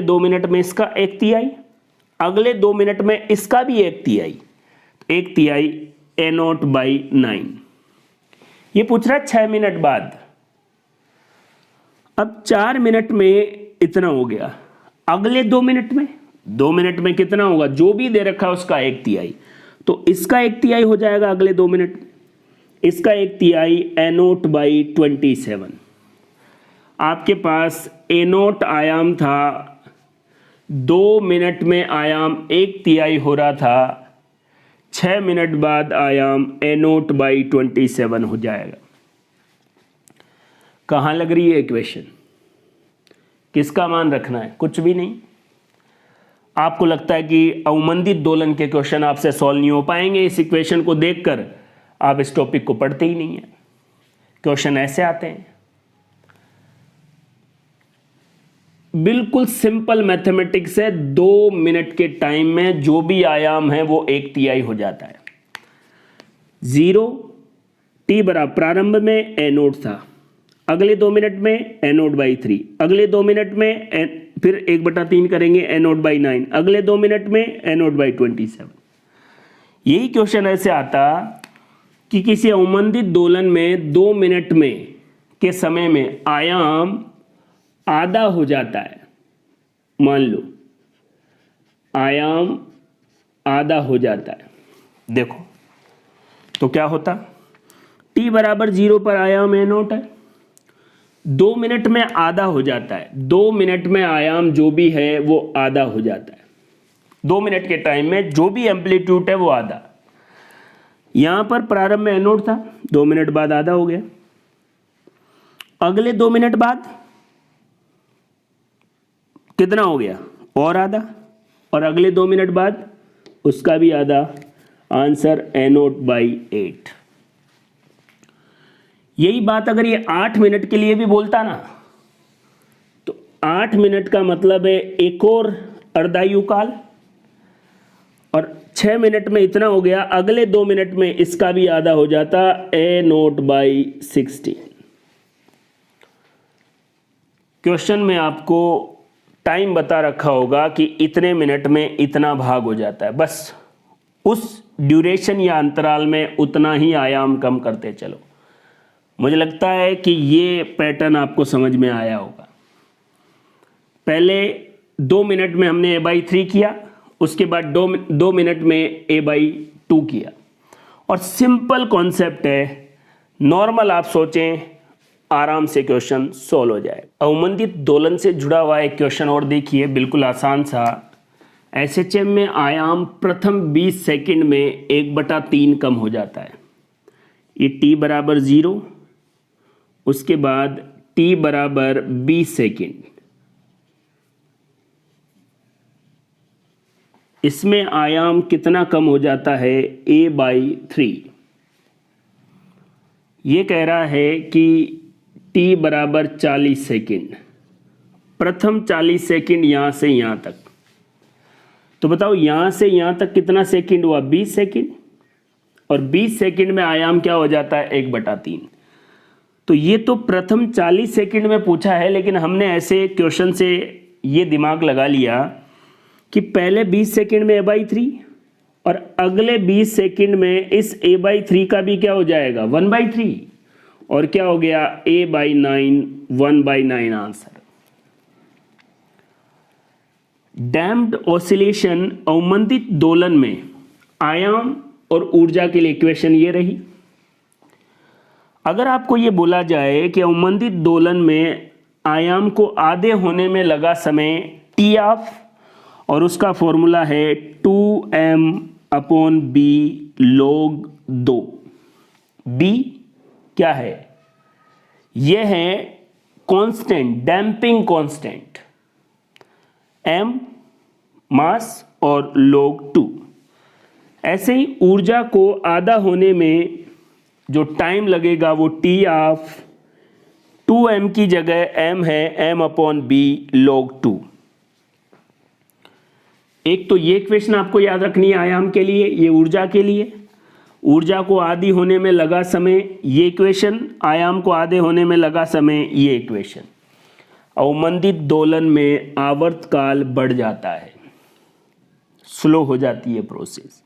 Speaker 1: 2 मिनट में इसका 1/3, अगले 2 मिनट में इसका भी 1/3, 1/3 A0/9। ये पूछ रहा है 6 मिनट बाद। अब 4 मिनट में इतना हो गया, अगले 2 मिनट में कितना होगा, जो भी दे रखा है उसका 1/3, तो इसका 1/3 हो जाएगा अगले 2 मिनट में, इसका 1/3 A0/27। आपके पास A0 आयाम था, 2 मिनट में आयाम 1/3 हो रहा था, 6 मिनट बाद आयाम A0/27 हो जाएगा। कहाँ लग रही है इक्वेशन, किसका मान रखना है, कुछ भी नहीं। आपको लगता है कि अवमंदित दोलन के क्वेश्चन आपसे सॉल्व नहीं हो पाएंगे, इस इक्वेशन को देखकर आप इस टॉपिक को पढ़ते ही नहीं है। क्वेश्चन ऐसे आते हैं, बिल्कुल सिंपल मैथमेटिक्स है। 2 मिनट के टाइम में जो भी आयाम है वो 1/3 हो जाता है। 0 t बराबर प्रारंभ में A0 था, अगले 2 मिनट में A0/3, अगले 2 मिनट में फिर 1/3 करेंगे A0/9, अगले 2 मिनट में A0/27। यही क्वेश्चन ऐसे आता कि किसी अवमंदित दोलन में 2 मिनट में के समय में आयाम आधा हो जाता है। मान लो आयाम आधा हो जाता है, देखो तो क्या होता, t बराबर 0 पर आयाम A0 है, 2 मिनट में आधा हो जाता है। 2 मिनट में आयाम जो भी है वो आधा हो जाता है। 2 मिनट के टाइम में जो भी एम्पलीट्यूड है वो आधा। यहां पर प्रारंभ में एनोड था, 2 मिनट बाद आधा हो गया। अगले 2 मिनट बाद कितना हो गया? और आधा। और अगले 2 मिनट बाद उसका भी आधा। Answer anode by 8। यही बात अगर ये 8 मिनट के लिए भी बोलता ना, तो 8 मिनट का मतलब है एक और अर्धायु काल, और 6 मिनट में इतना हो गया। अगले 2 मिनट में इसका भी आधा हो जाता, ए नोट बाई 16। क्वेश्चन में आपको टाइम बता रखा होगा कि इतने मिनट में इतना भाग हो जाता है, बस उस ड्यूरेशन या अंतराल में उतना ही आयाम कम करते चलो। मुझे लगता है कि ये पैटर्न आपको समझ में आया होगा। पहले 2 मिनट में हमने a/3 किया, उसके बाद 2 मिनट में a/2 किया, और सिंपल कॉन्सेप्ट है। नॉर्मल आप सोचें, आराम से क्वेश्चन सोल्व हो जाए। अवमंदित दोलन से जुड़ा हुआ एक क्वेश्चन और देखिए, बिल्कुल आसान सा। एसएचएम में आयाम प्रथम 20 सेकंड में 1/3 कम हो जाता है। ये t बराबर 0, उसके बाद t बराबर 20 सेकंड। इसमें आयाम कितना कम हो जाता है? a/3। ये कह रहा है कि t बराबर 40 सेकंड। प्रथम 40 सेकंड यहां से यहां तक, तो बताओ यहां से यहां तक कितना सेकंड हुआ? 20 सेकंड। और 20 सेकंड में आयाम क्या हो जाता है? 1/3। तो ये तो प्रथम 40 सेकंड में पूछा है, लेकिन हमने ऐसे क्वेश्चन से ये दिमाग लगा लिया कि पहले 20 सेकंड में a/3 और अगले 20 सेकंड में इस a/3 का भी क्या हो जाएगा? 1/3। और क्या हो गया? a/9, 1/9 answer. डैम्प्ड ऑसिलेशन अवमंदित दोलन में आयाम और ऊर्जा के लिए इक्वेशन ये रही। अगर आपको ये बोला जाए कि अवमंदित दोलन में आयाम को आधे होने में लगा समय t(ऑफ), और उसका फॉर्मूला है 2m/b log 2। b क्या है? यह है कांस्टेंट, डैम्पिंग कांस्टेंट, m मास और log 2। ऐसे ही ऊर्जा को आधा होने में जो टाइम लगेगा वो t(ऑफ), 2m की जगह m है, m/b log 2। एक तो ये इक्वेशन आपको याद रखनी है आयाम के लिए, ये ऊर्जा के लिए। ऊर्जा को आधी होने में लगा समय, ये इक्वेशन। आयाम को आधे होने में लगा समय, ये इक्वेशन। अवमंदित दोलन में आवर्तकाल बढ़ जाता है, स्लो हो जाती है प्रोसेस,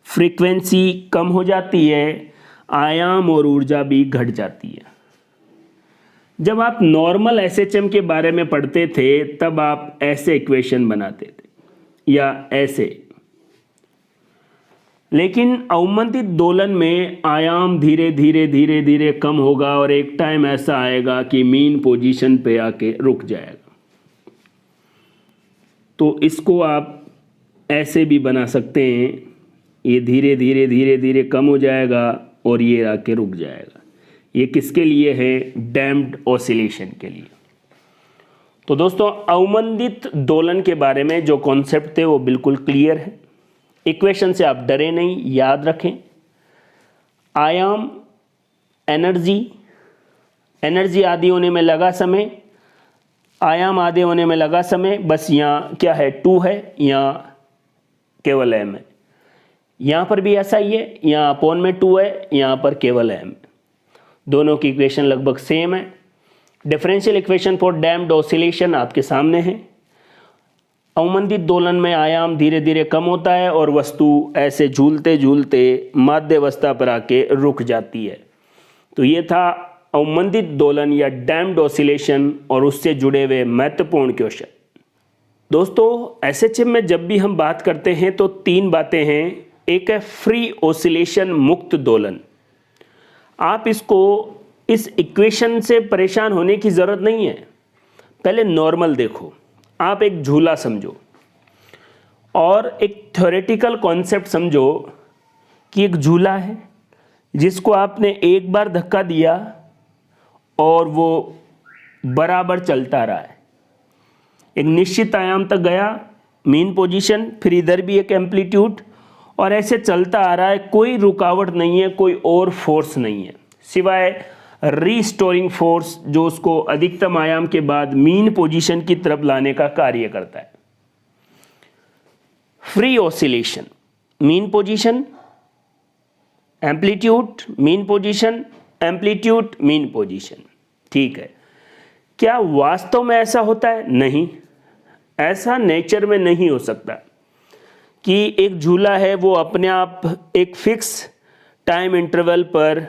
Speaker 1: फ्रीक्वेंसी कम हो जाती है, आयाम और ऊर्जा भी घट जाती है। जब आप नॉर्मल एसएचएम के बारे में पढ़ते थे तब आप ऐसे इक्वेशन बनाते थे या ऐसे, लेकिन अवमंदित दोलन में आयाम धीरे धीरे धीरे धीरे कम होगा और एक टाइम ऐसा आएगा कि मीन पोजीशन पे आके रुक जाएगा। तो इसको आप ऐसे भी बना सकते हैं, ये धीरे धीरे धीरे धीरे कम हो जाएगा और ये आके रुक जाएगा। ये किसके लिए है? डैम्प्ड ऑसिलेशन के लिए। तो दोस्तों, अवमंदित दोलन के बारे में जो कॉन्सेप्ट थे वो बिल्कुल क्लियर है। इक्वेशन से आप डरे नहीं, याद रखें। आयाम, एनर्जी आधी होने में लगा समय, आयाम आधे होने में लगा समय, बस यहाँ क्या है? 2 है, यहाँ केवल m है। यहाँ पर भी ऐसा ही है, यहाँ अपॉन में 2 है, यहाँ पर केवल m। दोनों की इक्वेशन लगभग सेम है। Differential equation for damped oscillation आपके सामने है। अवमंदित दोलन में आयाम धीरे धीरे कम होता है और वस्तु ऐसे झूलते झूलते माध्यावस्था पर आके रुक जाती है। तो ये था अवमंदित दोलन या डैम्प्ड ऑसिलेशन और उससे जुड़े हुए महत्वपूर्ण क्वेश्चन। दोस्तों, एसएचएम में जब भी हम बात करते हैं तो 3 बातें हैं। एक है फ्री ऑसिलेशन, मुक्त दोलन। आप इसको इस इक्वेशन से परेशान होने की ज़रूरत नहीं है। पहले नॉर्मल देखो, आप एक झूला समझो और एक थ्योरेटिकल कॉन्सेप्ट समझो कि एक झूला है जिसको आपने एक बार धक्का दिया और वो बराबर चलता रहा है, एक निश्चित आयाम तक गया, मीन पोजीशन, फिर इधर भी एक एम्पलीट्यूड, और ऐसे चलता आ रहा है। कोई रुकावट नहीं है, कोई और फोर्स नहीं है सिवाय रीस्टोरिंग फोर्स जो उसको अधिकतम आयाम के बाद मीन पोजीशन की तरफ लाने का कार्य करता है। Free oscillation, mean position, amplitude, mean position, amplitude, mean position. ठीक है, क्या वास्तव में ऐसा होता है? नहीं, ऐसा नेचर में नहीं हो सकता कि एक झूला है वो अपने आप एक फिक्स टाइम इंटरवल पर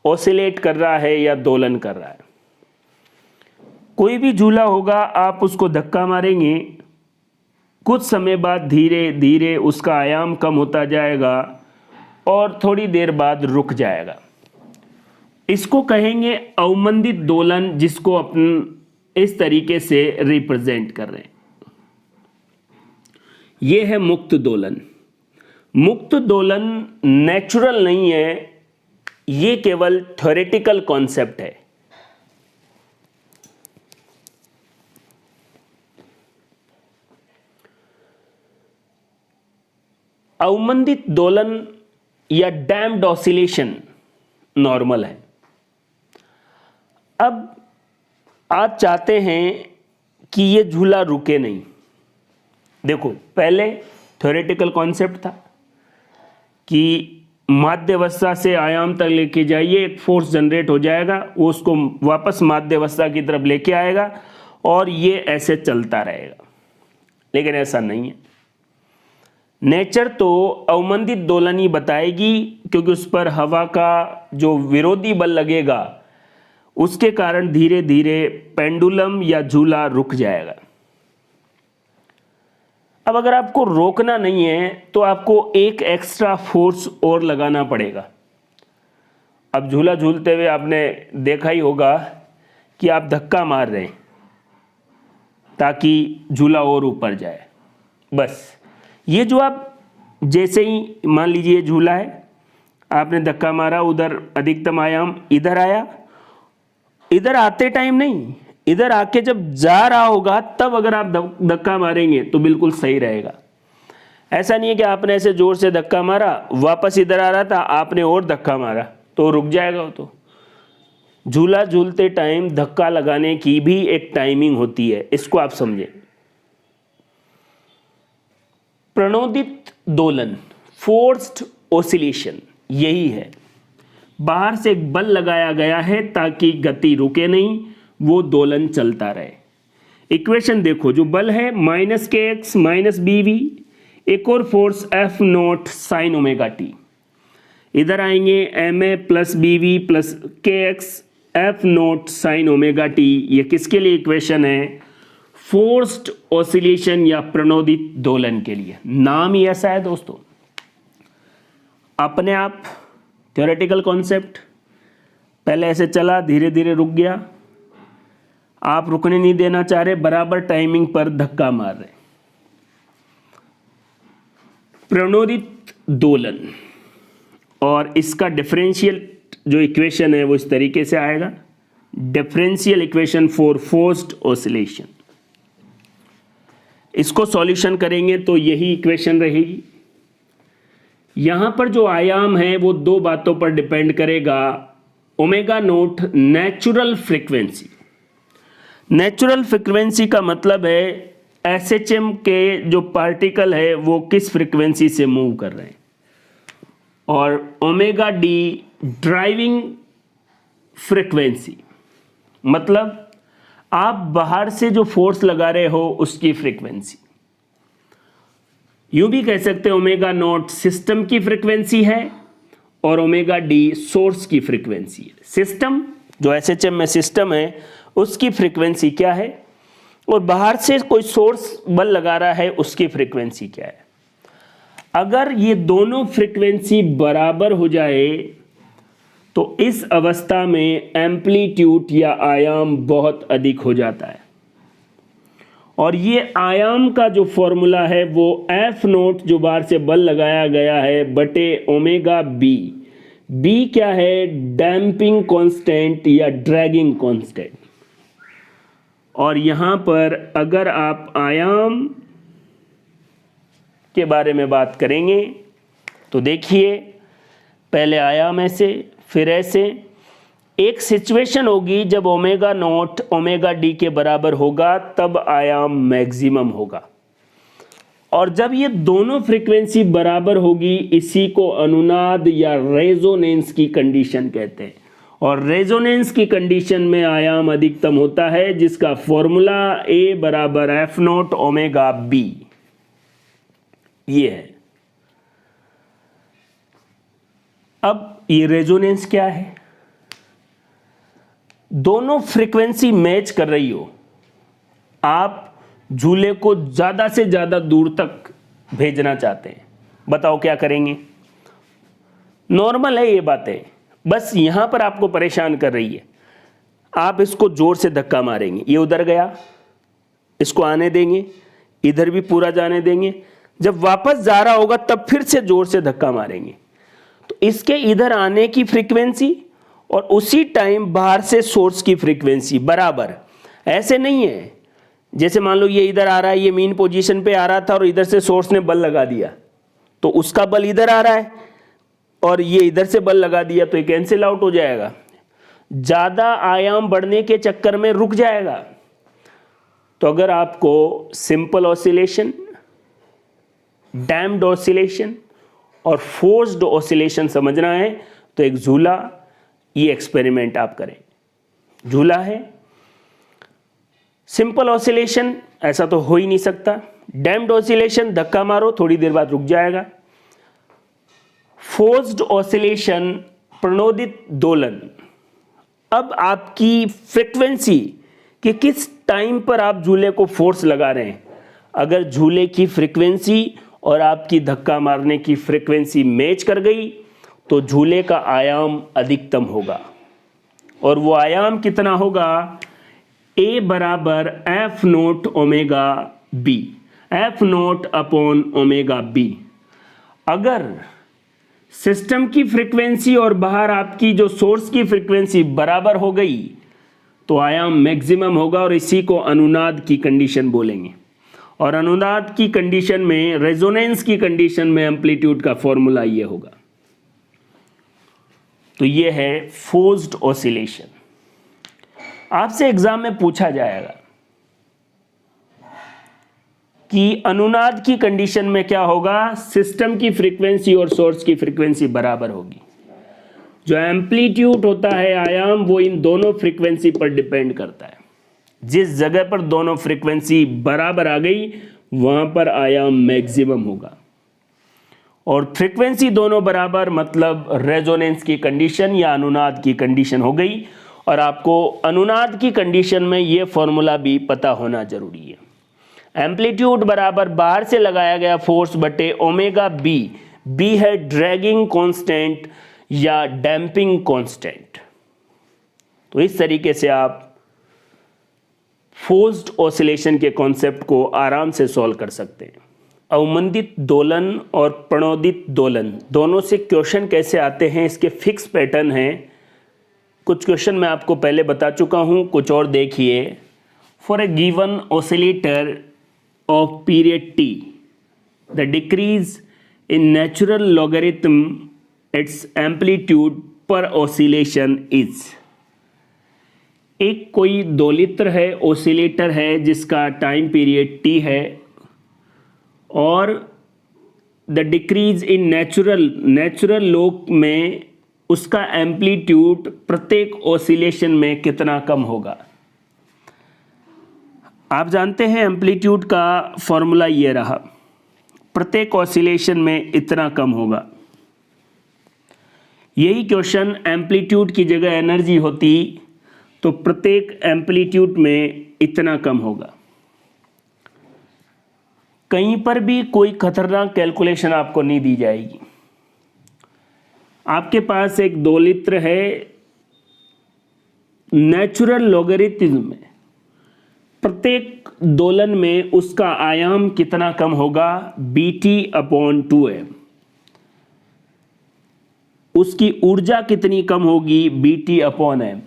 Speaker 1: ऑसिलेट कर रहा है या दोलन कर रहा है। कोई भी झूला होगा, आप उसको धक्का मारेंगे, कुछ समय बाद धीरे धीरे उसका आयाम कम होता जाएगा और थोड़ी देर बाद रुक जाएगा। इसको कहेंगे अवमंदित दोलन, जिसको अपन इस तरीके से रिप्रेजेंट कर रहे हैं। यह है मुक्त दोलन। मुक्त दोलन नेचुरल नहीं है, ये केवल थ्योरेटिकल कॉन्सेप्ट है। अवमंदित दोलन या डैम्प्ड ऑसिलेशन नॉर्मल है। अब आप चाहते हैं कि ये झूला रुके नहीं। देखो, पहले थ्योरेटिकल कॉन्सेप्ट था कि माध्यावस्था से आयाम तक लेके जाइए, एक फोर्स जनरेट हो जाएगा, वो उसको वापस माध्यावस्था की तरफ लेके आएगा और ये ऐसे चलता रहेगा। लेकिन ऐसा नहीं है। नेचर तो अवमंदित दोलन ही बताएगी, क्योंकि उस पर हवा का जो विरोधी बल लगेगा उसके कारण धीरे धीरे पेंडुलम या झूला रुक जाएगा। अब अगर आपको रोकना नहीं है तो आपको एक एक्स्ट्रा फोर्स और लगाना पड़ेगा। अब झूला झूलते हुए आपने देखा ही होगा कि आप धक्का मार रहे हैं ताकि झूला और ऊपर जाए। बस ये जो आप जैसे ही मान लीजिए झूला है, आपने धक्का मारा, उधर अधिकतम आयाम इधर आया, इधर आते टाइम नहीं, इधर आके जब जा रहा होगा तब अगर आप धक्का मारेंगे तो बिल्कुल सही रहेगा। ऐसा नहीं है कि आपने ऐसे जोर से धक्का मारा, वापस इधर आ रहा था, आपने और धक्का मारा तो रुक जाएगा वो। तो झूला झूलते टाइम धक्का लगाने की भी एक टाइमिंग होती है, इसको आप समझें। प्रणोदित दोलन, फोर्स्ड ऑसिलेशन, यही है। बाहर से एक बल लगाया गया है ताकि गति रुके नहीं, वो दोलन चलता रहे। इक्वेशन देखो, जो बल है माइनस के एक्स माइनस बी वी, एक और force F naught sine omega t, इधर आएंगे m a plus b v plus k x F naught sine omega t. ये किसके लिए इक्वेशन है? फोर्स्ड ऑसिलेशन या प्रणोदित दोलन के लिए। नाम ही ऐसा है दोस्तों। अपने आप थ्योरेटिकल कॉन्सेप्ट, पहले ऐसे चला, धीरे धीरे रुक गया, आप रुकने नहीं देना चाह रहे, बराबर टाइमिंग पर धक्का मार रहे। प्रणोदित दोलन, और इसका डिफरेंशियल जो इक्वेशन है वो इस तरीके से आएगा, differential equation for forced oscillation. इसको सॉल्यूशन करेंगे तो यही इक्वेशन रहेगी। यहां पर जो आयाम है वो दो बातों पर डिपेंड करेगा। Omega naught natural frequency. Natural frequency का मतलब है एसएचएम के जो पार्टिकल है वो किस फ्रीक्वेंसी से मूव कर रहे हैं, और ओमेगा डी ड्राइविंग फ्रीक्वेंसी, मतलब आप बाहर से जो फोर्स लगा रहे हो उसकी फ्रीक्वेंसी। यूं भी कह सकते हैं ओमेगा नॉट सिस्टम की फ्रीक्वेंसी है और ओमेगा डी सोर्स की फ्रीक्वेंसी है। सिस्टम जो एसएचएम में सिस्टम है उसकी फ्रीक्वेंसी क्या है, और बाहर से कोई सोर्स बल लगा रहा है उसकी फ्रीक्वेंसी क्या है। अगर ये दोनों फ्रीक्वेंसी बराबर हो जाए तो इस अवस्था में एम्पलीट्यूड या आयाम बहुत अधिक हो जाता है। और ये आयाम का जो फॉर्मूला है वो एफ नोट जो बाहर से बल लगाया गया है बटे ओमेगा बी। बी क्या है? डैम्पिंग कांस्टेंट या ड्रैगिंग कांस्टेंट। और यहां पर अगर आप आयाम के बारे में बात करेंगे तो देखिए, पहले आयाम ऐसे, फिर ऐसे। एक सिचुएशन होगी जब ओमेगा नॉट ओमेगा डी के बराबर होगा, तब आयाम मैक्सिमम होगा। और जब ये दोनों फ्रीक्वेंसी बराबर होगी, इसी को अनुनाद या रेजोनेंस की कंडीशन कहते हैं। और रेजोनेंस की कंडीशन में आयाम अधिकतम होता है, जिसका फॉर्मूला ए बराबर एफ नॉट ओमेगा बी ये है। अब ये रेजोनेंस क्या है? दोनों फ्रीक्वेंसी मैच कर रही हो, आप झूले को ज्यादा से ज्यादा दूर तक भेजना चाहते हैं, बताओ क्या करेंगे? नॉर्मल है ये बातें, बस यहां पर आपको परेशान कर रही है। आप इसको जोर से धक्का मारेंगे, ये उधर गया, इसको आने देंगे, इधर भी पूरा जाने देंगे, जब वापस जा रहा होगा तब फिर से जोर से धक्का मारेंगे। तो इसके इधर आने की फ्रीक्वेंसी और उसी टाइम बाहर से सोर्स की फ्रीक्वेंसी बराबर। ऐसे नहीं है जैसे मान लो ये इधर आ रहा है, ये मीन पोजीशन पे आ रहा था और इधर से सोर्स ने बल लगा दिया, तो उसका बल इधर आ रहा है और ये इधर से बल लगा दिया, तो ये कैंसिल आउट हो जाएगा, ज्यादा आयाम बढ़ने के चक्कर में रुक जाएगा। तो अगर आपको सिंपल ऑसिलेशन, डैम्प्ड ऑसिलेशन और फोर्स्ड ऑसिलेशन समझना है तो एक झूला, ये एक्सपेरिमेंट आप करें। झूला है, सिंपल ऑसिलेशन ऐसा तो हो ही नहीं सकता, डैम्प्ड ऑसिलेशन धक्का मारो थोड़ी देर बाद रुक जाएगा, फोर्स्ड ऑसिलेशन प्रणोदित दोलन। अब आपकी फ्रीक्वेंसी कि किस टाइम पर आप झूले को फोर्स लगा रहे हैं, अगर झूले की फ्रीक्वेंसी और आपकी धक्का मारने की फ्रीक्वेंसी मैच कर गई तो झूले का आयाम अधिकतम होगा। और वो आयाम कितना होगा? ए बराबर F naught omega B, F naught upon omega B. अगर सिस्टम की फ्रीक्वेंसी और बाहर आपकी जो सोर्स की फ्रीक्वेंसी बराबर हो गई तो आयाम मैक्सिमम होगा, और इसी को अनुनाद की कंडीशन बोलेंगे। और अनुनाद की कंडीशन में, रेजोनेंस की कंडीशन में एम्पलीट्यूड का फॉर्मूला ये होगा। तो ये है फोर्स्ड ऑसिलेशन। आपसे एग्जाम में पूछा जाएगा कि अनुनाद की कंडीशन में क्या होगा? सिस्टम की फ्रीक्वेंसी और सोर्स की फ्रीक्वेंसी बराबर होगी। जो एम्पलीट्यूड होता है आयाम, वो इन दोनों फ्रीक्वेंसी पर डिपेंड करता है। जिस जगह पर दोनों फ्रीक्वेंसी बराबर आ गई वहां पर आयाम मैक्सिमम होगा। और फ्रीक्वेंसी दोनों बराबर मतलब रेजोनेंस की कंडीशन या अनुनाद की कंडीशन हो गई। और आपको अनुनाद की कंडीशन में ये फॉर्मूला भी पता होना जरूरी है। एम्पलीट्यूड बराबर बाहर से लगाया गया फोर्स बटे ओमेगा बी। बी है ड्रैगिंग कांस्टेंट या डैम्पिंग कांस्टेंट। तो इस तरीके से आप फोर्स्ड ऑसिलेशन के कॉन्सेप्ट को आराम से सॉल्व कर सकते हैं। अवमंदित दोलन और प्रणोदित दोलन दोनों से क्वेश्चन कैसे आते हैं, इसके फिक्स पैटर्न हैं। कुछ क्वेश्चन मैं आपको पहले बता चुका हूं, कुछ और देखिए। For a given oscillator of period T, the decrease in natural logarithm it's amplitude पर ऑसिलेशन इज। एक कोई दोलित्र है, ऑसिलेटर है जिसका टाइम पीरियड टी है, और the decrease in natural log में उसका एम्पलीट्यूड प्रत्येक ऑसिलेशन में कितना कम होगा। आप जानते हैं एम्पलीट्यूड का फॉर्मूला ये रहा, प्रत्येक ऑसिलेशन में इतना कम होगा। यही क्वेश्चन एम्पलीट्यूड की जगह एनर्जी होती तो प्रत्येक एम्पलीट्यूड में इतना कम होगा। कहीं पर भी कोई खतरनाक कैलकुलेशन आपको नहीं दी जाएगी। आपके पास एक 2 लित्र है, नेचुरल लॉगरिथम में प्रत्येक दोलन में उसका आयाम कितना कम होगा, Bt/2m। उसकी ऊर्जा कितनी कम होगी, Bt/m।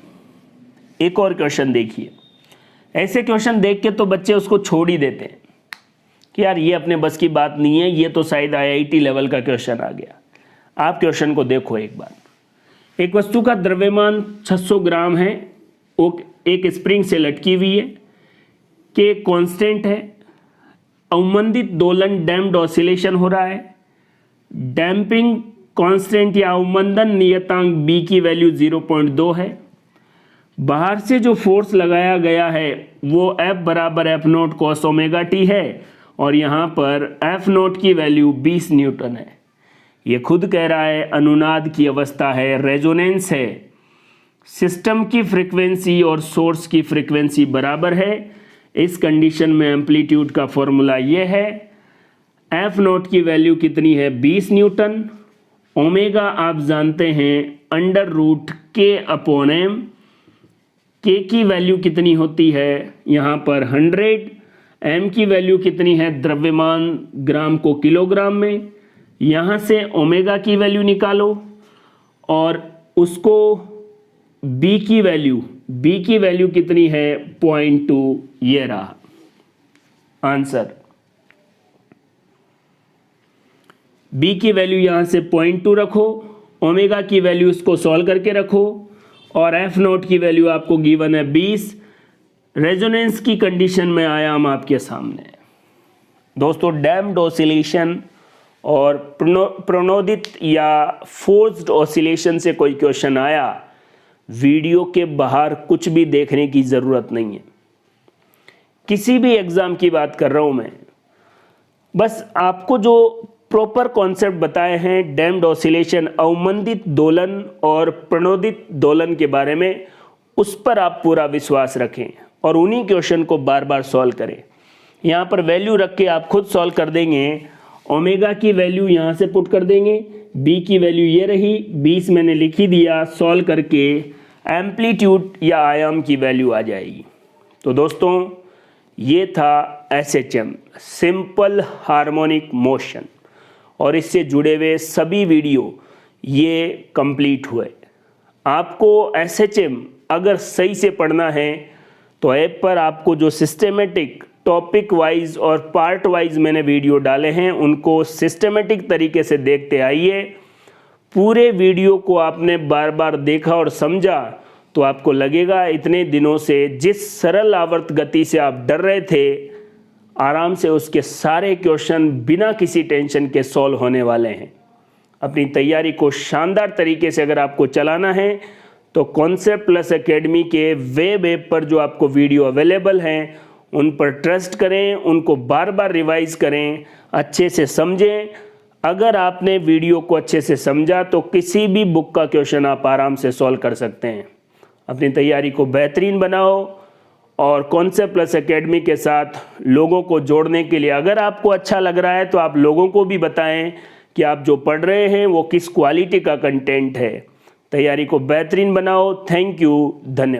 Speaker 1: एक और क्वेश्चन देखिए, ऐसे क्वेश्चन देख के तो बच्चे उसको छोड़ ही देते हैं कि यार ये अपने बस की बात नहीं है, ये तो शायद IIT लेवल का क्वेश्चन आ गया। आप क्वेश्चन को देखो एक बार। एक वस्तु का द्रव्यमान 600 ग्राम है, वो एक स्प्रिंग से लटकी हुई है, के कांस्टेंट है, अवमंदित दोलन डैम्प्ड ऑसिलेशन हो रहा है, डैम्पिंग कांस्टेंट या अवमंदन नियतांक B की वैल्यू 0.2 है, बाहर से जो फोर्स लगाया गया है वो F = F0 cos ωt है और यहाँ पर F0 की वैल्यू 20 न्यूटन है। ये खुद कह रहा है अनुनाद की अवस्था है, रेजोनेंस है, सिस्टम की फ्रीक्वेंसी और सोर्स की फ्रीक्वेंसी बराबर है। इस कंडीशन में एम्पलीट्यूड का फॉर्मूला ये है, F0 की वैल्यू कितनी है, 20 न्यूटन। ओमेगा आप जानते हैं √K/m, K की वैल्यू कितनी होती है यहाँ पर 100, M की वैल्यू कितनी है, द्रव्यमान ग्राम को किलोग्राम में। यहाँ से ओमेगा की वैल्यू निकालो और उसको B की वैल्यू कितनी है, 0.2। ये रहा आंसर। B की वैल्यू यहाँ से 0.2 रखो, ओमेगा की वैल्यू इसको सॉल्व करके रखो और F0 की वैल्यू आपको गिवन है 20। रेजोनेंस की कंडीशन में आयाम आपके सामने है। दोस्तों, डैम्प्ड ऑसिलेशन और प्रणोदित या फोर्स्ड ऑसिलेशन से कोई क्वेश्चन आया, वीडियो के बाहर कुछ भी देखने की ज़रूरत नहीं है। किसी भी एग्ज़ाम की बात कर रहा हूँ मैं, बस आपको जो प्रॉपर कॉन्सेप्ट बताए हैं डैम्प्ड ऑसिलेशन, अवमंदित दोलन और प्रणोदित दोलन के बारे में, उस पर आप पूरा विश्वास रखें और उन्हीं क्वेश्चन को बार बार सॉल्व करें। यहाँ पर वैल्यू रख के आप खुद सॉल्व कर देंगे। ओमेगा की वैल्यू यहाँ से पुट कर देंगे, B की वैल्यू ये रही, 20 मैंने लिख ही दिया, सॉल्व करके एम्पलीट्यूड या आयाम की वैल्यू आ जाएगी। तो दोस्तों, ये था SHM, सिंपल हार्मोनिक मोशन, और इससे जुड़े हुए सभी वीडियो ये कंप्लीट हुए। आपको SHM अगर सही से पढ़ना है तो ऐप पर आपको जो सिस्टेमेटिक टॉपिक वाइज और पार्ट वाइज मैंने वीडियो डाले हैं उनको सिस्टेमेटिक तरीके से देखते आइए। पूरे वीडियो को आपने बार बार देखा और समझा तो आपको लगेगा इतने दिनों से जिस सरल आवर्त गति से आप डर रहे थे, आराम से उसके सारे क्वेश्चन बिना किसी टेंशन के सॉल्व होने वाले हैं। अपनी तैयारी को शानदार तरीके से अगर आपको चलाना है तो कॉन्सेप्ट प्लस एकेडमी के वेब ऐप पर जो आपको वीडियो अवेलेबल हैं उन पर ट्रस्ट करें, उनको बार बार रिवाइज करें, अच्छे से समझें। अगर आपने वीडियो को अच्छे से समझा तो किसी भी बुक का क्वेश्चन आप आराम से सॉल्व कर सकते हैं। अपनी तैयारी को बेहतरीन बनाओ और कॉन्सेप्ट प्लस एकेडमी के साथ लोगों को जोड़ने के लिए अगर आपको अच्छा लग रहा है तो आप लोगों को भी बताएं कि आप जो पढ़ रहे हैं वो किस क्वालिटी का कंटेंट है। तैयारी को बेहतरीन बनाओ। थैंक यू, धन्यवाद।